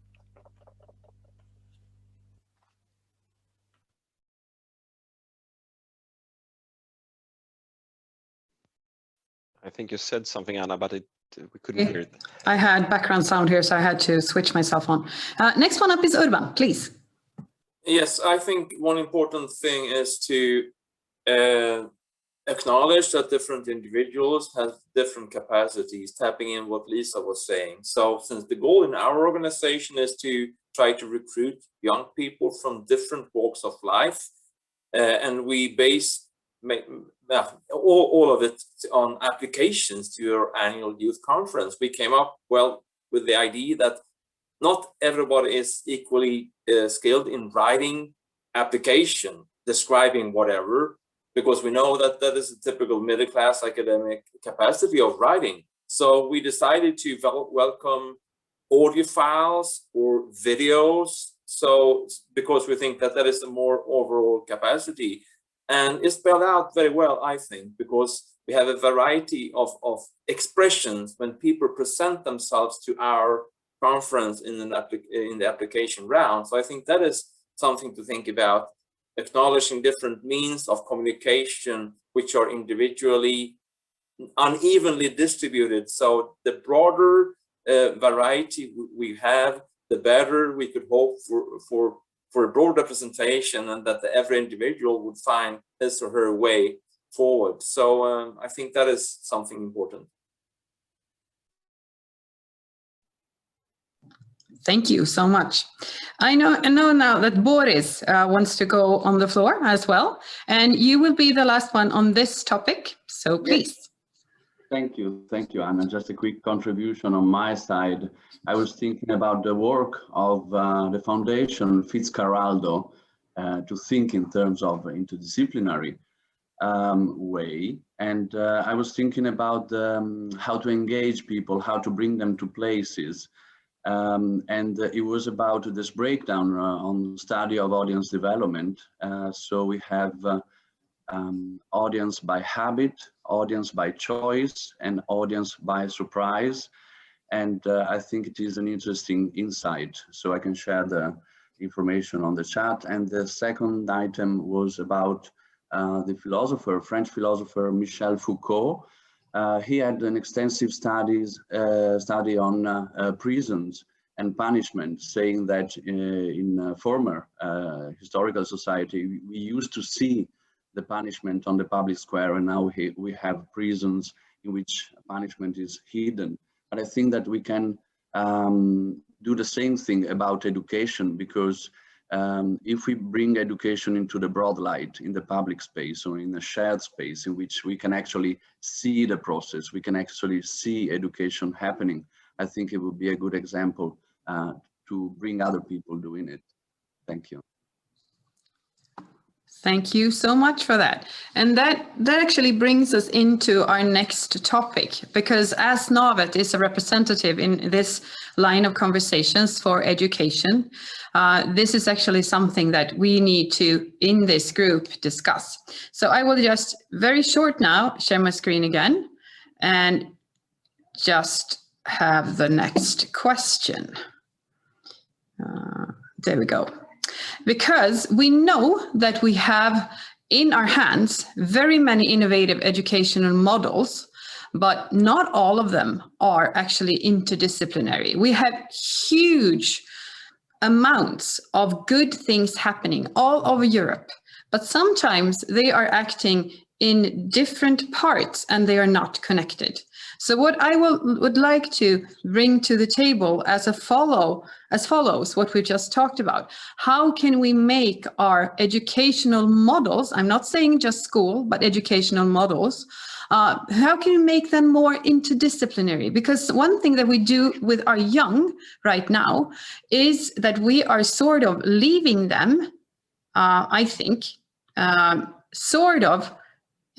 I think you said something, Anna, but we couldn't hear it. I had background sound here, so I had to switch myself on. Next one up is Urban, please. Yes, I think one important thing is to acknowledge that different individuals have different capacities, tapping in what Lisa was saying. So since the goal in our organization is to try to recruit young people from different walks of life, and we base all of it on applications to our annual youth conference, we came up with the idea that not everybody is equally skilled in writing application, describing whatever, because we know that that is a typical middle-class academic capacity of writing. So we decided to welcome audio files or videos, so because we think that that is a more overall capacity. And it's spelled out very well, I think, because we have a variety of expressions when people present themselves to our conference in the application round. So I think that is something to think about, acknowledging different means of communication which are individually unevenly distributed. So the broader variety we have, the better we could hope for a broad representation, and that every individual would find his or her way forward. So I think that is something important. Thank you so much. I know now that Boris wants to go on the floor as well, and you will be the last one on this topic, so please. Yes. Thank you, Anna. Just a quick contribution on my side. I was thinking about the work of the foundation Fitzcarraldo to think in terms of interdisciplinary way. And I was thinking about how to engage people, how to bring them to places. And it was about this breakdown on study of audience development. So we have audience by habit, audience by choice, and audience by surprise. And I think it is an interesting insight. So I can share the information on the chat. And the second item was about the French philosopher Michel Foucault. He had an extensive study on prisons and punishment, saying that in former historical society, we used to see the punishment on the public square, and now we have prisons in which punishment is hidden. But I think that we can do the same thing about education, because if we bring education into the broad light, in the public space or in a shared space in which we can actually see the process, we can actually see education happening, I think it would be a good example to bring other people doing it. Thank you. Thank you so much for that. And that actually brings us into our next topic, because as Navet is a representative in this line of conversations for education, this is actually something that we need to, in this group, discuss. So I will just very short now share my screen again and just have the next question. There we go. Because we know that we have in our hands very many innovative educational models, but not all of them are actually interdisciplinary. We have huge amounts of good things happening all over Europe, but sometimes they are acting in different parts and they are not connected. So what I would like to bring to the table as follows what we just talked about. How can we make our educational models, I'm not saying just school, but educational models, how can we make them more interdisciplinary? Because one thing that we do with our young right now is that we are sort of leaving them, I think, sort of,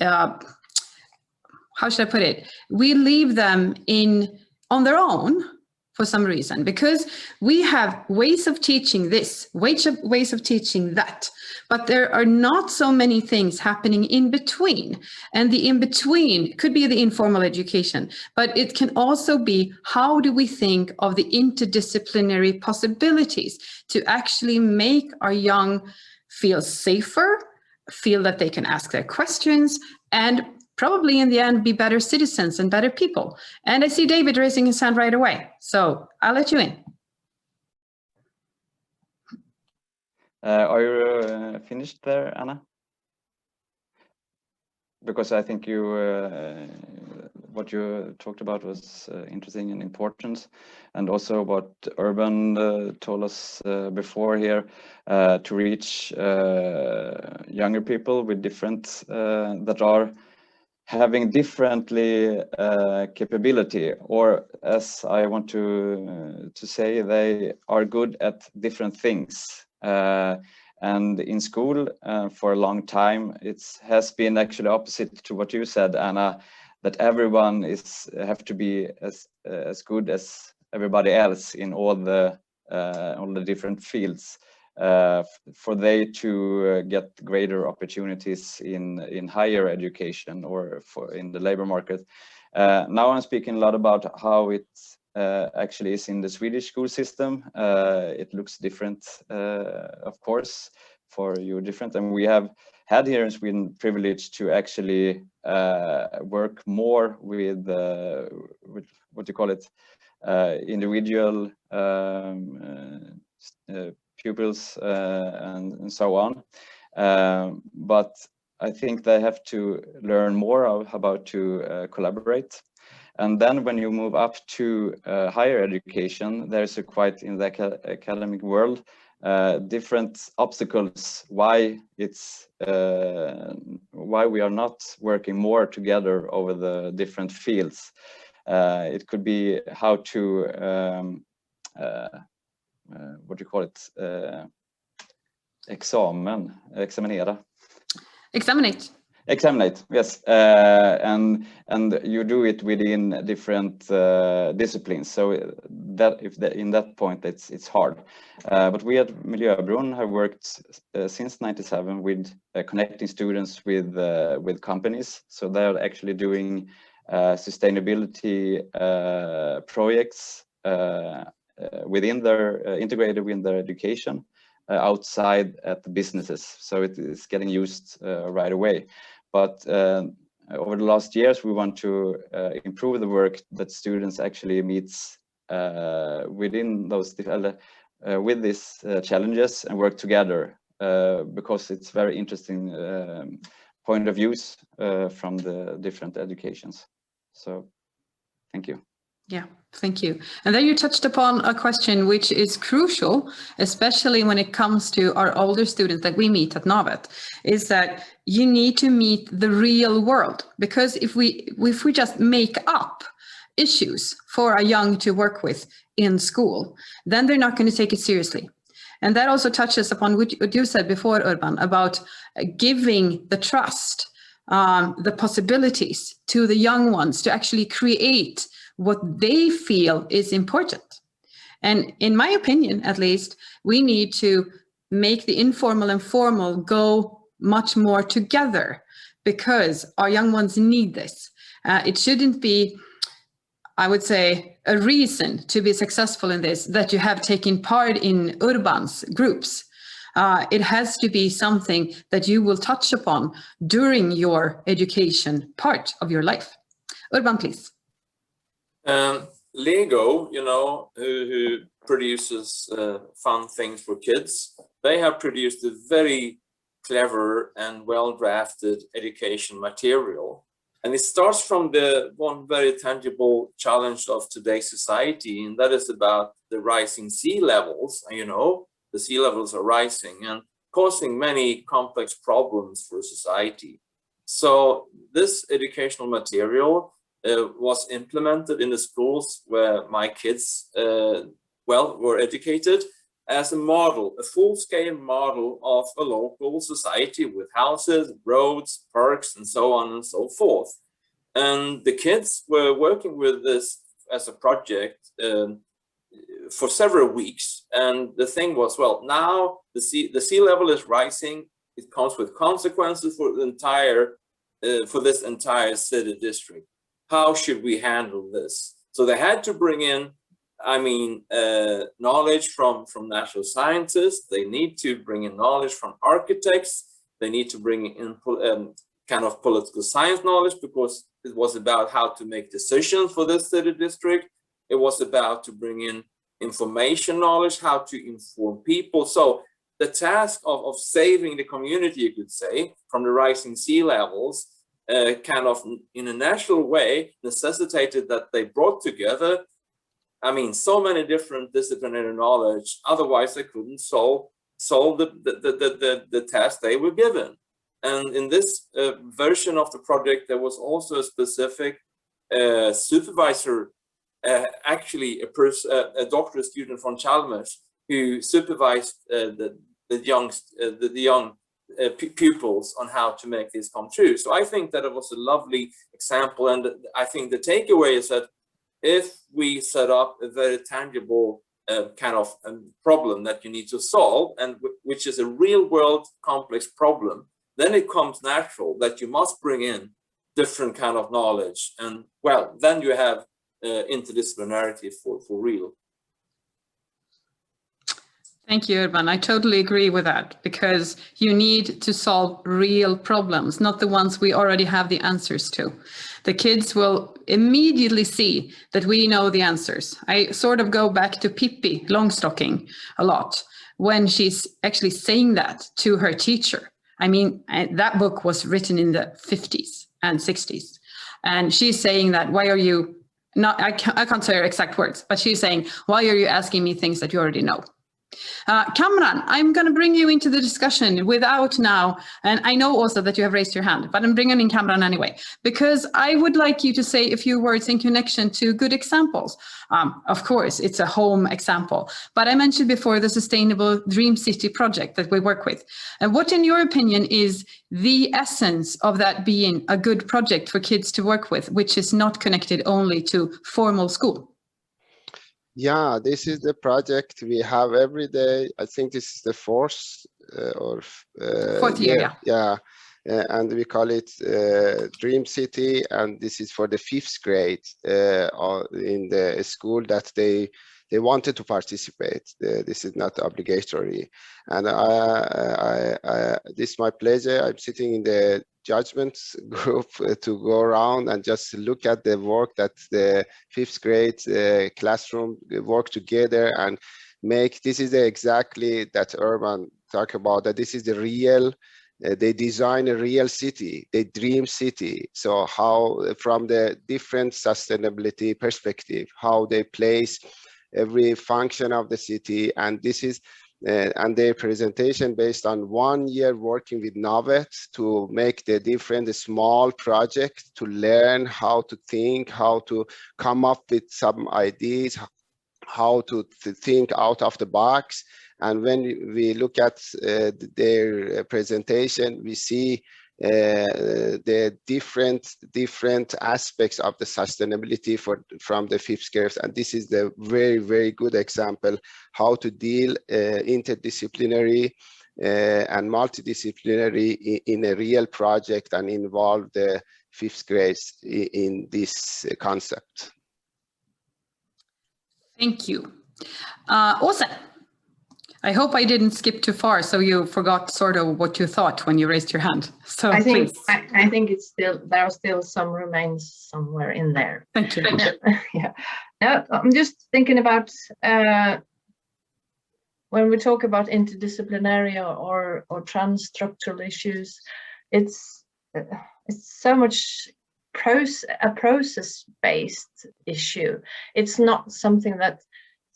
how should I put it? We leave them on their own for some reason, because we have ways of teaching this, ways of teaching that, but there are not so many things happening in between. And the in between could be the informal education, but it can also be, how do we think of the interdisciplinary possibilities to actually make our young feel safer, feel that they can ask their questions, and probably in the end be better citizens and better people. And I see David raising his hand right away, so I'll let you in. Are you finished there, Anna? Because I think what you talked about was interesting and important, and also what Urban told us before here, to reach younger people with different that are having differently capability, or as I want to say, they are good at different things. And in school, for a long time, it has been actually opposite to what you said, Anna, that everyone have to be as good as everybody else in all the different fields, for they to get greater opportunities in higher education or in the labor market. Now I'm speaking a lot about how it actually is in the Swedish school system. It looks different, of course, for you different, and we have had here in Sweden privilege to actually work more with what you call it, individual pupils and so on. But I think they have to learn more of how to collaborate. And then when you move up to higher education, there's quite, in the academic world, different obstacles why we are not working more together over the different fields. It could be how to what do you call it? Examinate, yes, and you do it within different disciplines. So that in that point it's hard. But we at Miljöbron have worked since '97 with connecting students with companies. So they are actually doing sustainability projects within their integrated within their education outside at the businesses. So it is getting used right away. But over the last years, we want to improve the work that students actually meets within those with these challenges and work together, because it's very interesting point of views from the different educations. So thank you. Yeah, thank you. And then you touched upon a question which is crucial, especially when it comes to our older students that we meet at Navet, is that you need to meet the real world. Because if we just make up issues for a young to work with in school, then they're not going to take it seriously. And that also touches upon what you said before, Urban, about giving the trust, the possibilities to the young ones to actually create what they feel is important. And in my opinion, at least, we need to make the informal and formal go much more together, because our young ones need this. It shouldn't be, I would say, a reason to be successful in this that you have taken part in Urban's groups. It has to be something that you will touch upon during your education part of your life. Urban, please. Lego, you know, who produces fun things for kids, they have produced a very clever and well-drafted education material. And it starts from the one very tangible challenge of today's society, and that is about the rising sea levels. You know, the sea levels are rising and causing many complex problems for society. So this educational material was implemented in the schools where my kids, were educated. as a model, a full-scale model of a local society with houses, roads, parks, and so on and so forth. And the kids were working with this as a project for several weeks. And the thing was, well, now the sea level is rising. It comes with consequences for the entire for this entire city district. How should we handle this? So they had to bring in, I mean, knowledge from natural scientists. They need to bring in knowledge from architects. They need to bring in kind of political science knowledge, because it was about how to make decisions for this city district. It was about to bring in information knowledge, how to inform people. So the task of saving the community, you could say, from the rising sea levels, kind of in a natural way necessitated that they brought together, I mean, so many different disciplinary knowledge. Otherwise they couldn't solve the task they were given. And in this version of the project, there was also a specific supervisor, actually a doctoral student from Chalmers, who supervised the young pupils on how to make this come true. So I think that it was a lovely example, and I think the takeaway is that if we set up a very tangible kind of problem that you need to solve, and which is a real world complex problem, then it comes natural that you must bring in different kind of knowledge, and well, then you have interdisciplinarity for real. Thank you, Urban. I totally agree with that, because you need to solve real problems, not the ones we already have the answers to. The kids will immediately see that we know the answers. I sort of go back to Pippi Longstocking a lot when she's actually saying that to her teacher. I mean, that book was written in the 50s and 60s. And she's saying that, why are you not, I can't say her exact words, but she's saying, why are you asking me things that you already know? Kamran, I'm going to bring you into the discussion without now, and I know also that you have raised your hand, but I'm bringing in Kamran anyway, because I would like you to say a few words in connection to good examples. Of course, it's a home example, but I mentioned before the Sustainable Dream City project that we work with. And what, in your opinion, is the essence of that being a good project for kids to work with, which is not connected only to formal school? Yeah, this is the project we have every day. I think this is the fourth year. Yeah, and we call it Dream City, and this is for the 5th grade in the school that they wanted to participate. This is not obligatory, and this is my pleasure. I'm sitting in the judgment group to go around and just look at the work that the 5th grade classroom work together and make. This is exactly that Urban talk about, that this is the real, they design a real city, they dream city. So how, from the different sustainability perspective, how they place every function of the city, and this is and their presentation based on 1 year working with Navet to make the different small projects to learn how to think, how to come up with some ideas, how to think out of the box. And when we look at their presentation, we see the different aspects of the sustainability from the 5th graders, and this is the very good example how to deal interdisciplinary and multidisciplinary in a real project and involve the 5th grades in this concept. Thank you. Åsa, I hope I didn't skip too far, so you forgot sort of what you thought when you raised your hand. So I think it's still, there are still some remains somewhere in there. Thank you. Yeah. Now, I'm just thinking about when we talk about interdisciplinary or trans-structural issues, it's so much a process-based issue. It's not something that.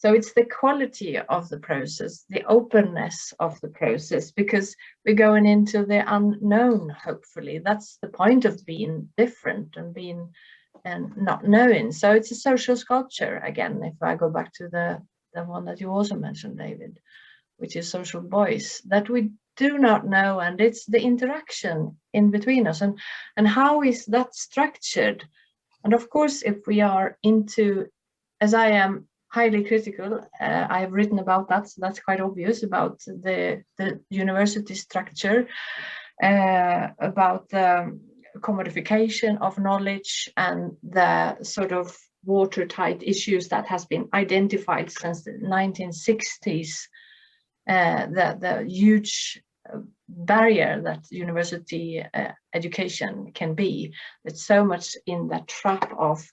So it's the quality of the process, the openness of the process, because we're going into the unknown, hopefully. That's the point of being different and being not knowing. So it's a social sculpture, again, if I go back to the the one that you also mentioned, David, which is social voice, that we do not know, and it's the interaction in between us, and how is that structured? And of course, if we are into, as I am highly critical, I have written about that, so that's quite obvious, about the university structure, about the commodification of knowledge and the sort of watertight issues that has been identified since the 1960s, the huge barrier that university education can be. It's so much in the trap of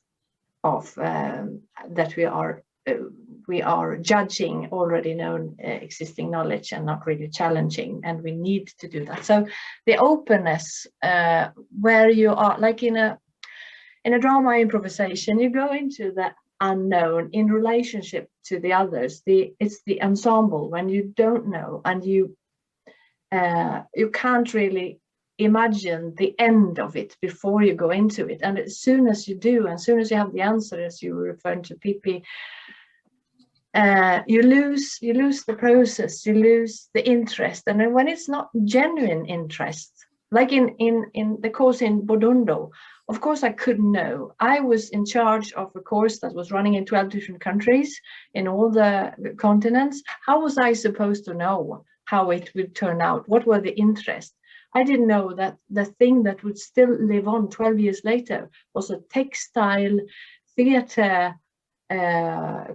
that we are judging already known existing knowledge and not really challenging, and we need to do that. So the openness, where you are, like in a drama improvisation, you go into the unknown in relationship to the others. It's the ensemble when you don't know, and you can't really imagine the end of it before you go into it. And as soon as you do, as soon as you have the answer, as you were referring to, Pippi, you lose the process, you lose the interest. And then when it's not genuine interest, like in the course in Bodundo, of course I couldn't know. I was in charge of a course that was running in 12 different countries in all the continents. How was I supposed to know how it would turn out? What were the interests? I didn't know that the thing that would still live on 12 years later was a textile theater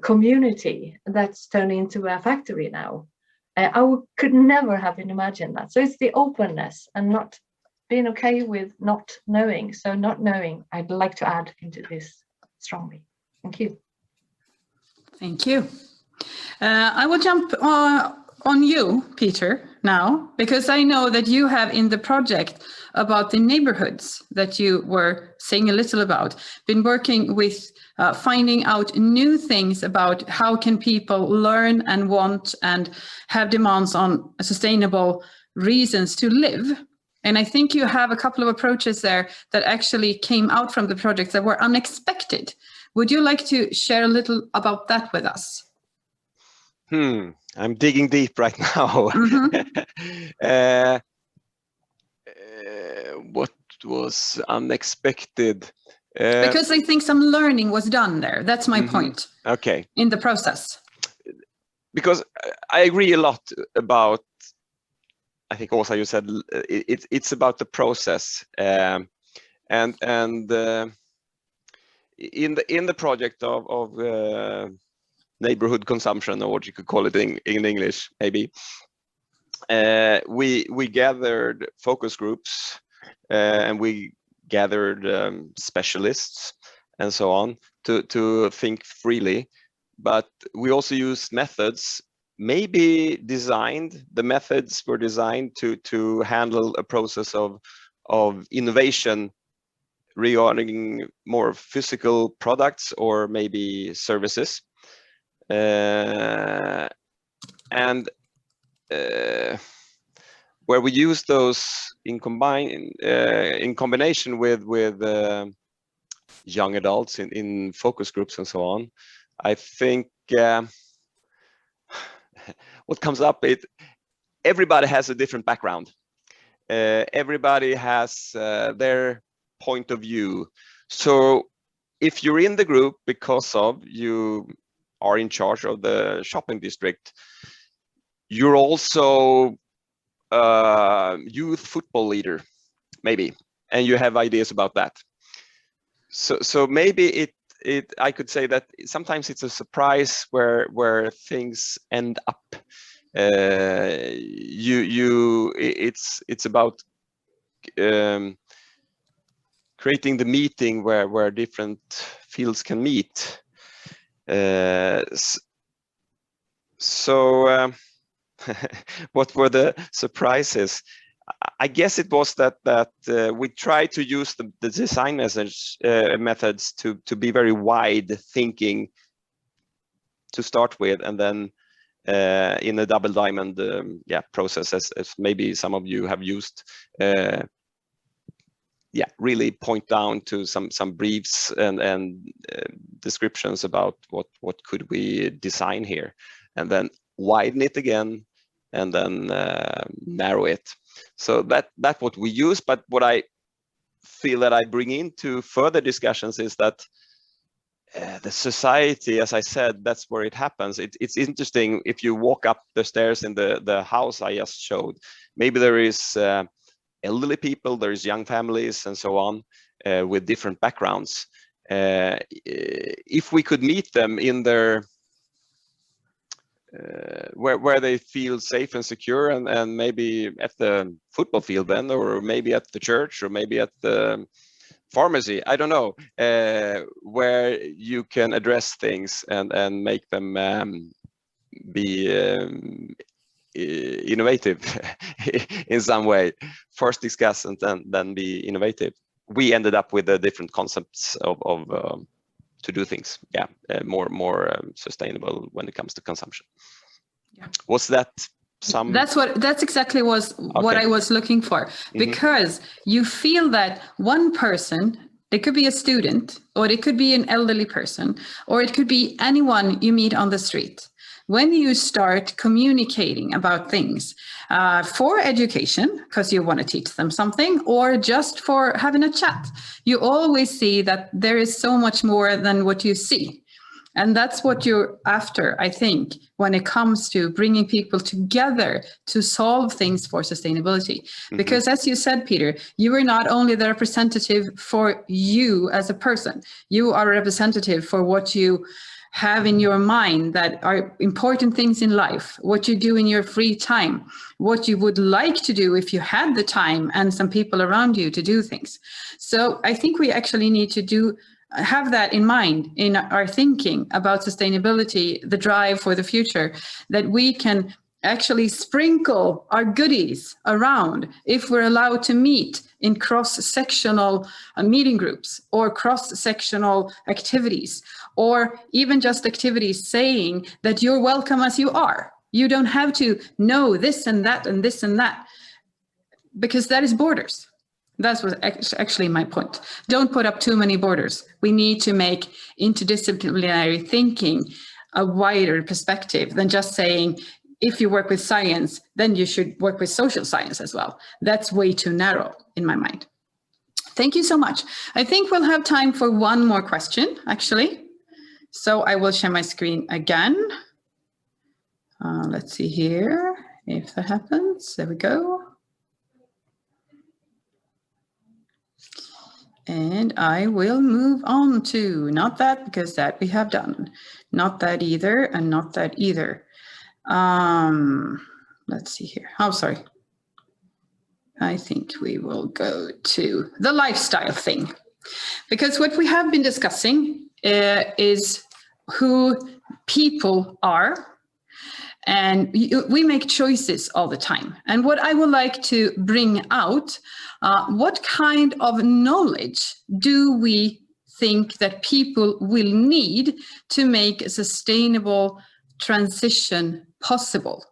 community that's turned into a factory now. I could never have imagined that. So it's the openness and not being okay with not knowing. So not knowing, I'd like to add into this strongly. Thank you. Thank you. I will jump on you, Peter, now, because I know that you have in the project about the neighborhoods that you were saying a little about, been working with finding out new things about how can people learn and want and have demands on sustainable reasons to live. And I think you have a couple of approaches there that actually came out from the project that were unexpected. Would you like to share a little about that with us? I'm digging deep right now. What was unexpected? Because I think some learning was done there. That's my point. Okay. In the process. Because I agree a lot about, I think also you said it's about the process, and in the project of neighborhood consumption, or what you could call it in English, maybe, we gathered focus groups, and we gathered specialists and so on to think freely, but we also used methods. Maybe the methods were designed to handle a process of innovation regarding more physical products or maybe services. And where we use those in combination with young adults in focus groups and so on, I think what comes up, everybody has a different background. Everybody has their point of view. So if you're in the group because of you are in charge of the shopping district, you're also a youth football leader, maybe, and you have ideas about that. So maybe I could say that sometimes it's a surprise where things end up. It's about creating the meeting where different fields can meet. What were the surprises? I guess it was that we tried to use the design methods to be very wide thinking to start with, and then in a double diamond process, as maybe some of you have used, yeah, really point down to some briefs and descriptions about what could we design here, and then widen it again, and then narrow it. So that's what we use. But what I feel that I bring into further discussions is that the society, as I said, that's where it happens. It's interesting if you walk up the stairs in the house I just showed. Maybe there is elderly people, there's young families, and so on, with different backgrounds. If we could meet them in their where they feel safe and secure, and maybe at the football field then, or maybe at the church, or maybe at the pharmacy, I don't know, where you can address things and make them be innovative in some way. First discuss and then be innovative. We ended up with different concepts of to do things, yeah, more sustainable when it comes to consumption. Yeah. Was that some? That's exactly what I was looking for, because you feel that one person, it could be a student, or it could be an elderly person, or it could be anyone you meet on the street. When you start communicating about things for education, because you want to teach them something, or just for having a chat, you always see that there is so much more than what you see. And that's what you're after, I think, when it comes to bringing people together to solve things for sustainability. Because as you said, Peter, you are not only the representative for you as a person, you are a representative for what you have in your mind that are important things in life, what you do in your free time, what you would like to do if you had the time and some people around you to do things. So I think we actually need to have that in mind in our thinking about sustainability, the drive for the future, that we can actually sprinkle our goodies around if we're allowed to meet in cross-sectional meeting groups, or cross-sectional activities, or even just activities saying that you're welcome as you are. You don't have to know this and that and this and that, because that is borders. That's what actually my point. Don't put up too many borders. We need to make interdisciplinary thinking a wider perspective than just saying, if you work with science, then you should work with social science as well. That's way too narrow in my mind. Thank you so much. I think we'll have time for one more question, actually. So I will share my screen again. Let's see here if that happens. There we go. And I will move on to, not that, because that we have done. Not that either, and not that either. Let's see here. Oh, sorry. I think we will go to the lifestyle thing, because what we have been discussing is who people are, and we make choices all the time. And what I would like to bring out, what kind of knowledge do we think that people will need to make a sustainable transition possible?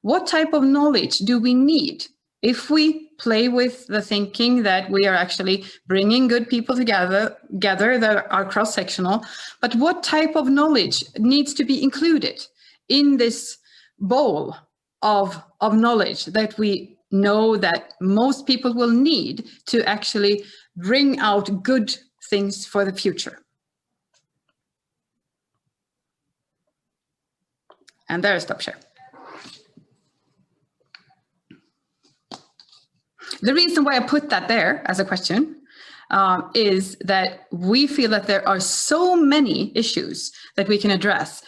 What type of knowledge do we need if we play with the thinking that we are actually bringing good people together that are cross-sectional? But what type of knowledge needs to be included in this bowl of knowledge that we know that most people will need to actually bring out good things for the future? And there, stop share. The reason why I put that there as a question is that we feel that there are so many issues that we can address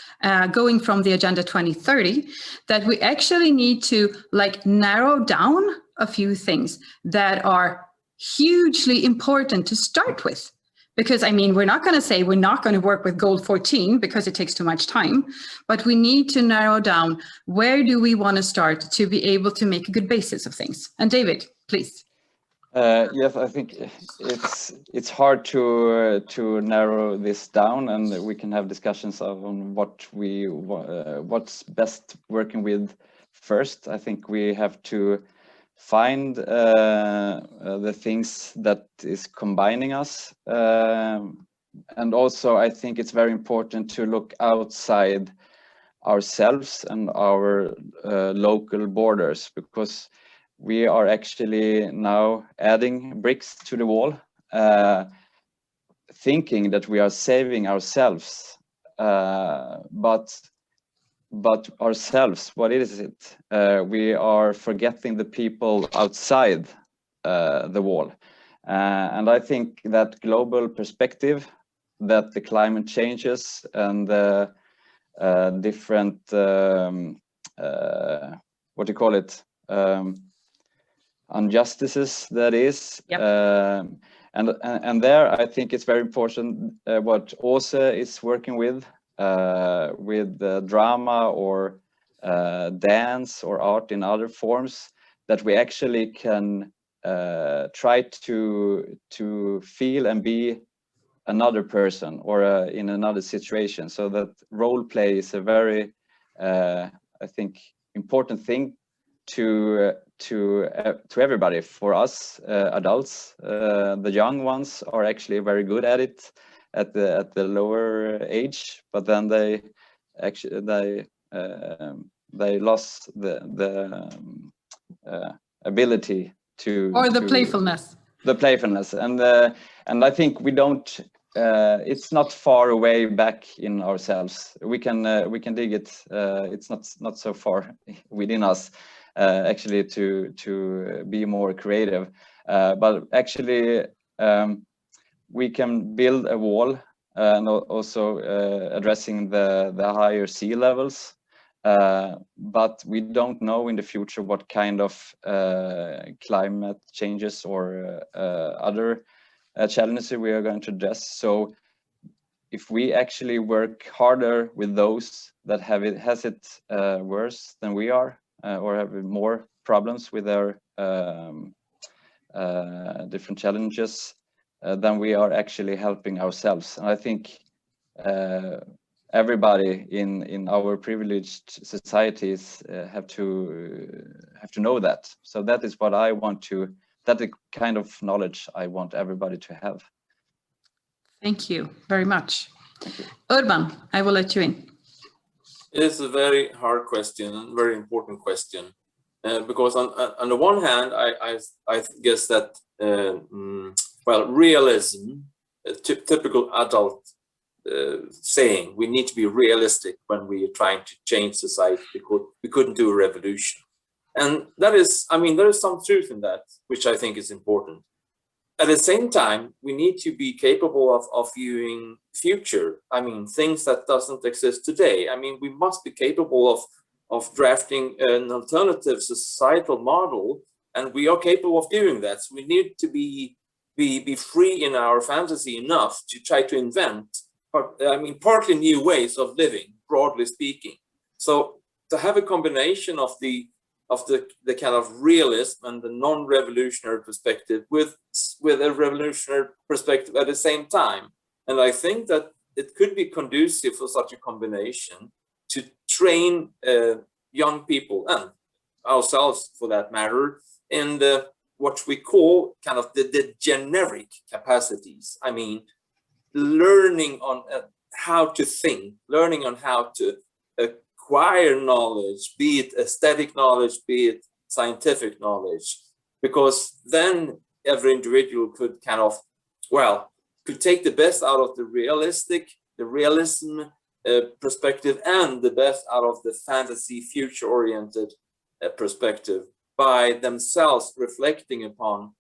going from the Agenda 2030 that we actually need to narrow down a few things that are hugely important to start with. Because, I mean, we're not going to say we're not going to work with goal 14 because it takes too much time, but we need to narrow down where do we want to start to be able to make a good basis of things. And David, please. Yes, I think it's hard to narrow this down, and we can have discussions on what's best working with first. I think we have to find the things that is combining us. And also, I think it's very important to look outside ourselves and our local borders, because we are actually now adding bricks to the wall, thinking that we are saving ourselves, but ourselves, what is it? We are forgetting the people outside the wall. And I think that global perspective, that the climate changes and the different, what do you call it? Injustices, that is. Yep. And there, I think it's very important what Åse is working with drama or dance or art in other forms, that we actually can try to feel and be another person or in another situation. So that role play is a very, I think, important thing to everybody. For us adults, the young ones are actually very good at it at the lower age, but then they lost the ability to, or the playfulness. The playfulness, and I think we don't. It's not far away back in ourselves. We can dig it. It's not so far within us, actually, to be more creative. But actually, we can build a wall, and also addressing the higher sea levels. But we don't know in the future what kind of climate changes or other challenges we are going to address. So if we actually work harder with those that has it worse than we are, or have more problems with their different challenges, then we are actually helping ourselves. And I think everybody in our privileged societies have to know that. So that is what I want to. That's the kind of knowledge I want everybody to have. Thank you very much. Urban, I will let you in. It's a very hard question, very important question, because on the one hand, I guess that well, realism, a typical adult saying, we need to be realistic when we are trying to change society, because we couldn't do a revolution. And that is, I mean, there is some truth in that, which I think is important. At the same time, we need to be capable of viewing future. I mean, things that doesn't exist today. I mean, we must be capable of drafting an alternative societal model, and we are capable of doing that. So we need to be free in our fantasy enough to try to invent, I mean, partly new ways of living, broadly speaking. So to have a combination of the kind of realism and the non-revolutionary perspective with a revolutionary perspective at the same time. And I think that it could be conducive for such a combination to train young people, and ourselves for that matter, in what we call kind of the generic capacities. I mean, learning on how to think, learning on how to acquire knowledge, be it aesthetic knowledge, be it scientific knowledge, because then every individual could kind of, well, could take the best out of the realism perspective and the best out of the fantasy future-oriented perspective by themselves reflecting upon,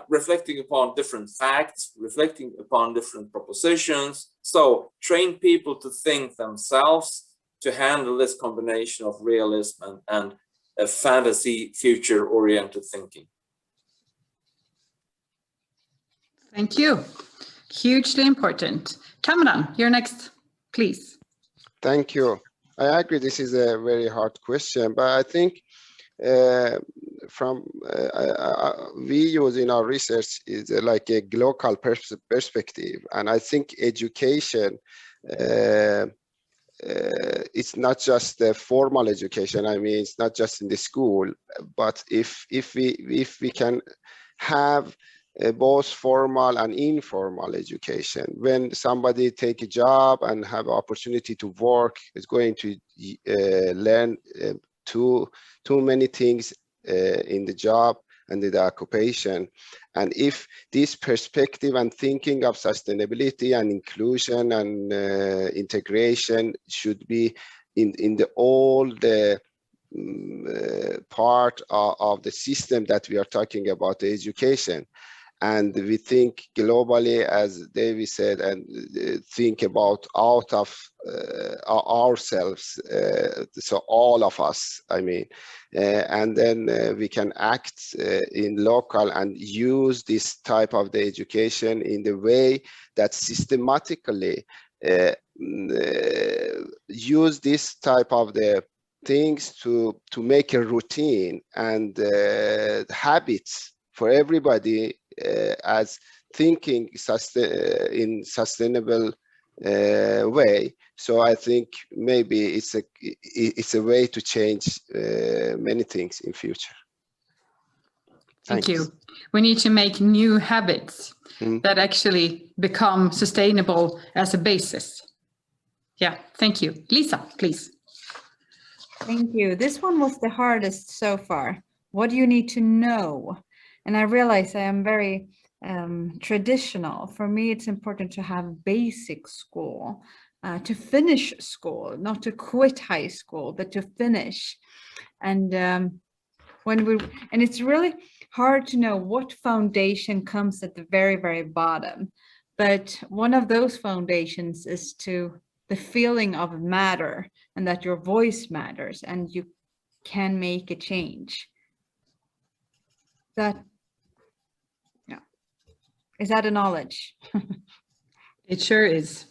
reflecting upon different facts, reflecting upon different propositions. So train people to think themselves, to handle this combination of realism and a fantasy future-oriented thinking. Thank you. Hugely important. Cameron, you're next, please. Thank you. I agree this is a very hard question, but I think we use in our research is like a global perspective, and I think education it's not just the formal education. I mean, it's not just in the school, but if we can have both formal and informal education. When somebody take a job and have opportunity to work, is going to learn too many things in the job and the occupation. And if this perspective and thinking of sustainability and inclusion and integration should be in the all the part of the system that we are talking about, the education. And we think globally, as David said, and think about out of ourselves, so all of us, I mean, and then we can act in local and use this type of the education in the way that systematically use this type of the things to make a routine and habits for everybody as thinking in sustainable way. So I think maybe it's a way to change many things in future. Thank you. We need to make new habits that actually become sustainable as a basis. Yeah, thank you. Lisa, please. Thank you. This one was the hardest so far. What do you need to know? And I realize I am very traditional. For me, it's important to have basic school, to finish school, not to quit high school, but to finish. And and it's really hard to know what foundation comes at the very, very bottom. But one of those foundations is the feeling of matter, and that your voice matters and you can make a change. Is that a knowledge? It sure is.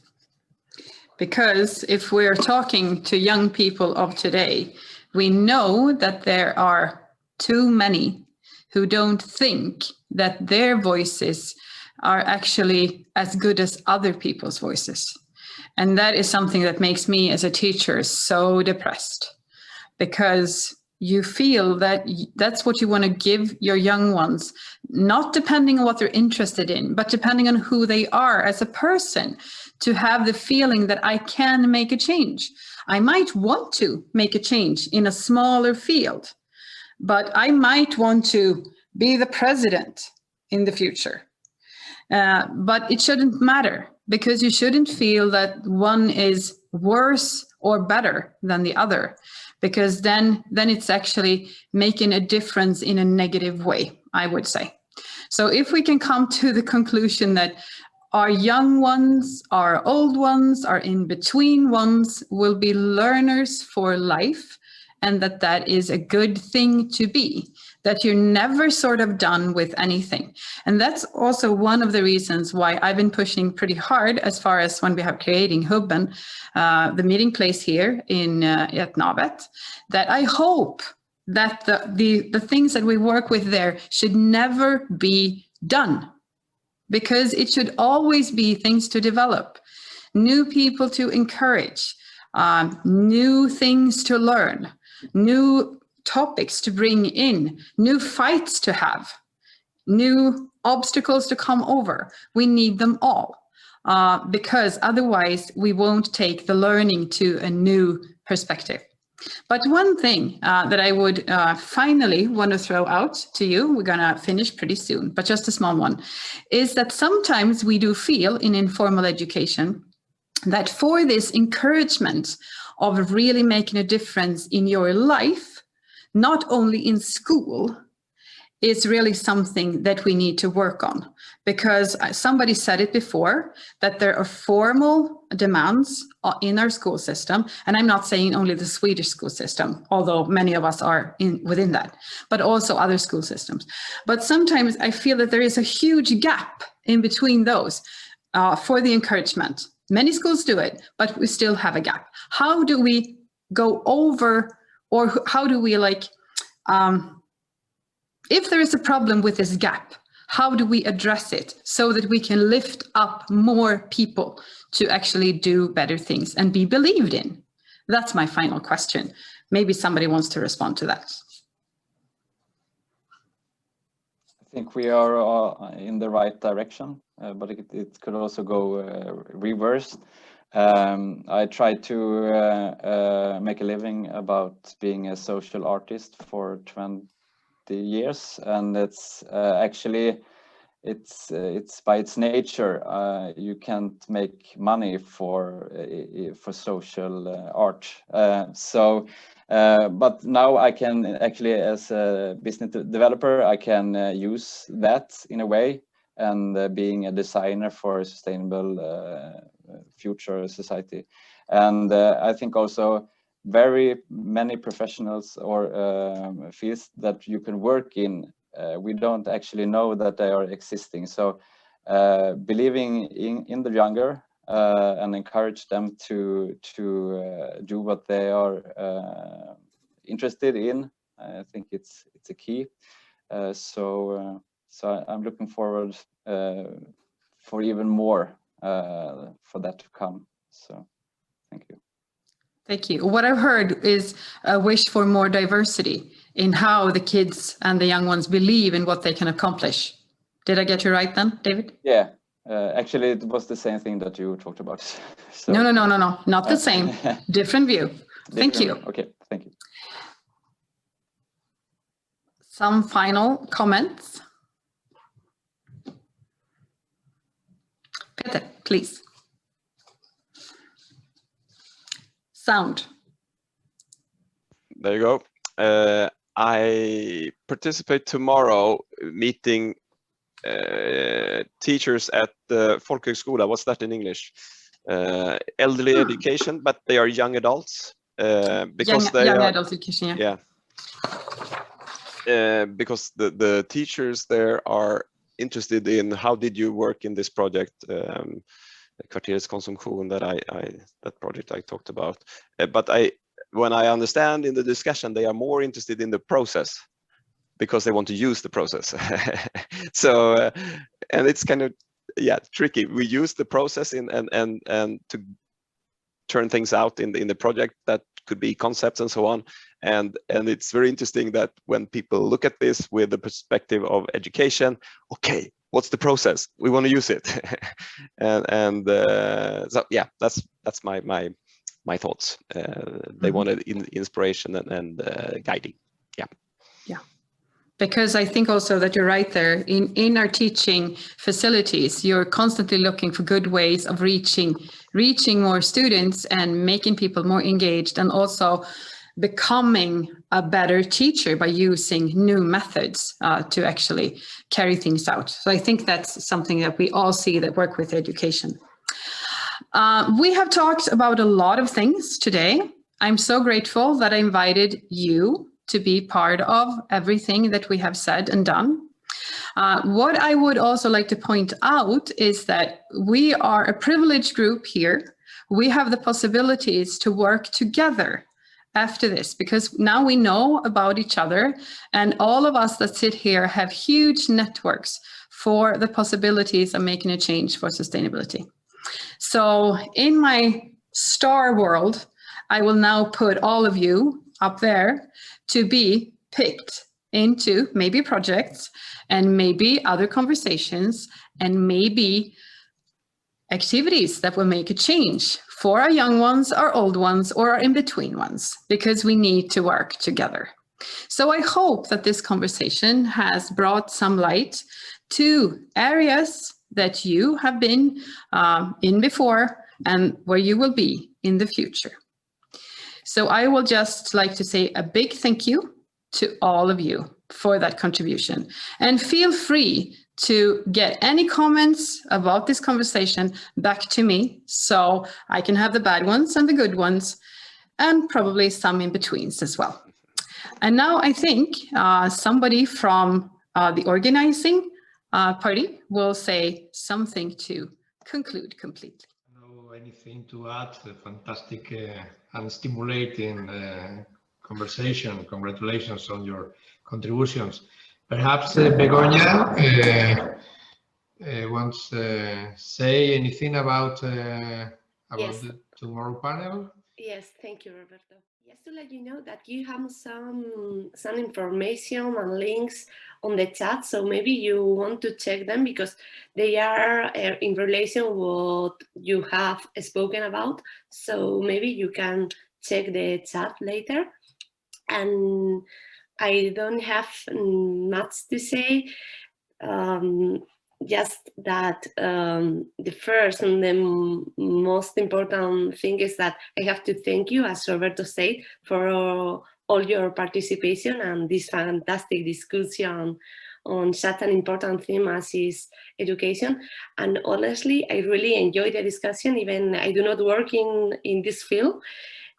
Because if we're talking to young people of today, we know that there are too many who don't think that their voices are actually as good as other people's voices. And that is something that makes me as a teacher so depressed, because you feel that that's what you want to give your young ones, not depending on what they're interested in, but depending on who they are as a person, to have the feeling that I can make a change. I might want to make a change in a smaller field, but I might want to be the president in the future. But it shouldn't matter, because you shouldn't feel that one is worse or better than the other, because then it's actually making a difference in a negative way, I would say. So if we can come to the conclusion that our young ones, our old ones, our in-between ones will be learners for life, and that is a good thing to be, that you're never sort of done with anything. And that's also one of the reasons why I've been pushing pretty hard as far as when we have creating Hubben, the meeting place here at Navet, that I hope that the things that we work with there should never be done, because it should always be things to develop, new people to encourage, new things to learn, new topics to bring in, new fights to have, new obstacles to come over. We need them all, because otherwise we won't take the learning to a new perspective. But one thing that I would finally want to throw out to you, we're gonna finish pretty soon, but just a small one, is that sometimes we do feel in informal education that for this encouragement of really making a difference in your life, not only in school, is really something that we need to work on. Because somebody said it before, that there are formal demands in our school system, and I'm not saying only the Swedish school system, although many of us are within that, but also other school systems. But sometimes I feel that there is a huge gap in between those for the encouragement. Many schools do it, but we still have a gap. How do we go over, or how do we if there is a problem with this gap, How do we address it so that we can lift up more people to actually do better things and be believed in? That's my final question. Maybe somebody wants to respond to that. I think we are in the right direction, but it could also go reversed. I tried to make a living about being a social artist for 20 years, and it's actually it's by its nature you can't make money for social art. But now I can actually, as a business developer, I can use that in a way, and being a designer for a sustainable future society. And I think also very many professionals or fields that you can work in, we don't actually know that they are existing. So believing in the younger and encourage them to do what they are interested in, I think it's a key. So I'm looking forward for even more for that to come. So thank you. Thank you. What I've heard is a wish for more diversity in how the kids and the young ones believe in what they can accomplish. Did I get you right then, David? Yeah, actually it was the same thing that you talked about. So, No, not the same. Different view. Thank you. Okay, thank you. Some final comments? Peter, please. Sound. There you go. I participate tomorrow meeting teachers at the folkhögskola. What's that in English? Elderly education, but they are young adults. Because young adult education, yeah. Because the teachers there are interested in how did you work in this project, Kvarterets konsumtion, that project I talked about. But when I understand in the discussion, they are more interested in the process because they want to use the process. So and it's kind of tricky. We use the process and to turn things out in the project that could be concepts and so on. And it's very interesting that when people look at this with the perspective of education, okay, what's the process? We want to use it. So yeah, that's my thoughts. They wanted inspiration and guiding. Yeah. Because I think also that you're right there. In our teaching facilities, you're constantly looking for good ways of reaching more students and making people more engaged, and also becoming a better teacher by using new methods to actually carry things out. So I think that's something that we all see that work with education. We have talked about a lot of things today. I'm so grateful that I invited you to be part of everything that we have said and done. What I would also like to point out is that we are a privileged group here. We have the possibilities to work together after this, because now we know about each other, and all of us that sit here have huge networks for the possibilities of making a change for sustainability. So in my star world, I will now put all of you up there to be picked into maybe projects and maybe other conversations and maybe activities that will make a change for our young ones, our old ones, or our in-between ones, because we need to work together. So I hope that this conversation has brought some light to areas that you have been in before and where you will be in the future. So I will just like to say a big thank you to all of you for that contribution, and feel free to get any comments about this conversation back to me, so I can have the bad ones and the good ones, and probably some in-betweens as well. And now I think somebody from the organizing party will say something to conclude completely. No, anything to add? A fantastic and stimulating conversation. Congratulations on your contributions. Perhaps Begoña wants to say anything about Yes. the tomorrow panel. Yes, thank you, Roberto. Just to let you know that you have some information and links on the chat, so maybe you want to check them because they are in relation what you have spoken about. So maybe you can check the chat later. And I don't have much to say. Just that the first and the most important thing is that I have to thank you, as Roberto said, for all your participation and this fantastic discussion on such an important theme as is education. And honestly, I really enjoyed the discussion, even I do not work in this field.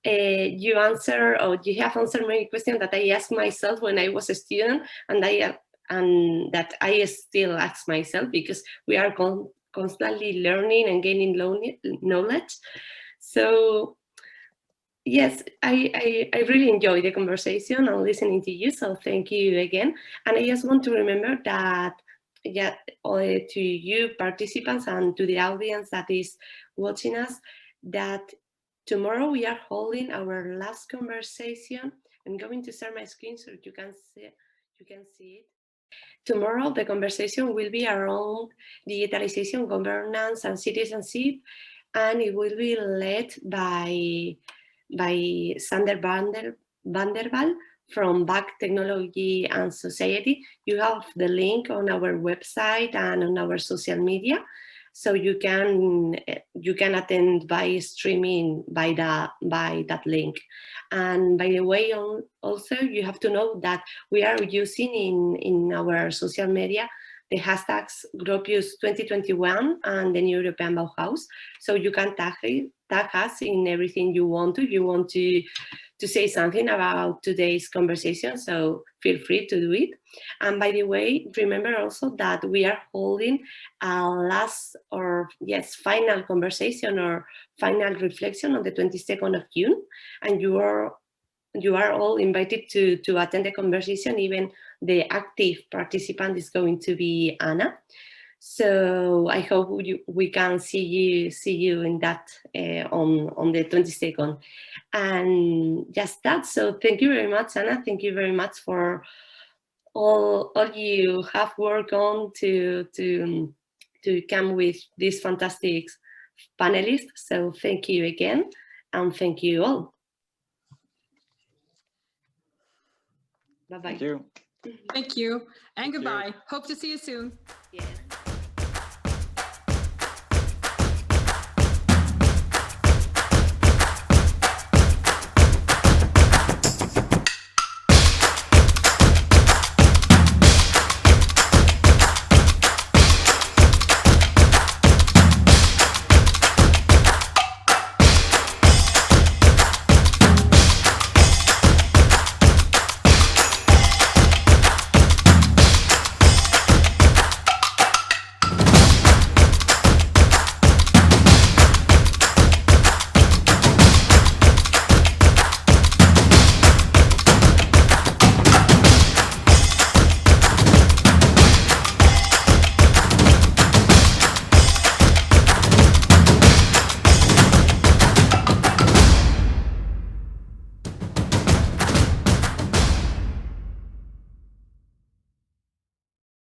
You have answered many questions that I asked myself when I was a student, and that I still ask myself, because we are constantly learning and gaining knowledge. So yes, I really enjoy the conversation and listening to you. So thank you again. And I just want to remember that, yeah, to you participants and to the audience that is watching us, that tomorrow we are holding our last conversation. I'm going to share my screen so you can see it. Tomorrow, the conversation will be around digitalization, governance, and citizenship, and it will be led by Sander van der Waal from Back Technology and Society. You have the link on our website and on our social media, so you can attend by streaming by that link. And by the way, also you have to know that we are using in our social media the hashtags Gropius 2021 and the New European Bauhaus, so you can tag us in everything you want to. You want to say something about today's conversation, so feel free to do it. And by the way, remember also that we are holding a final conversation or final reflection on the 22nd of June, and you are all invited to attend the conversation. Even the active participant is going to be Anna. So I hope we can see you in that on the 22nd. And just that. So thank you very much, Anna. Thank you very much for all you have worked on to come with these fantastic panelists. So thank you again, and thank you all. Bye-bye. Thank you. Thank you, and goodbye. Hope to see you soon. Yes.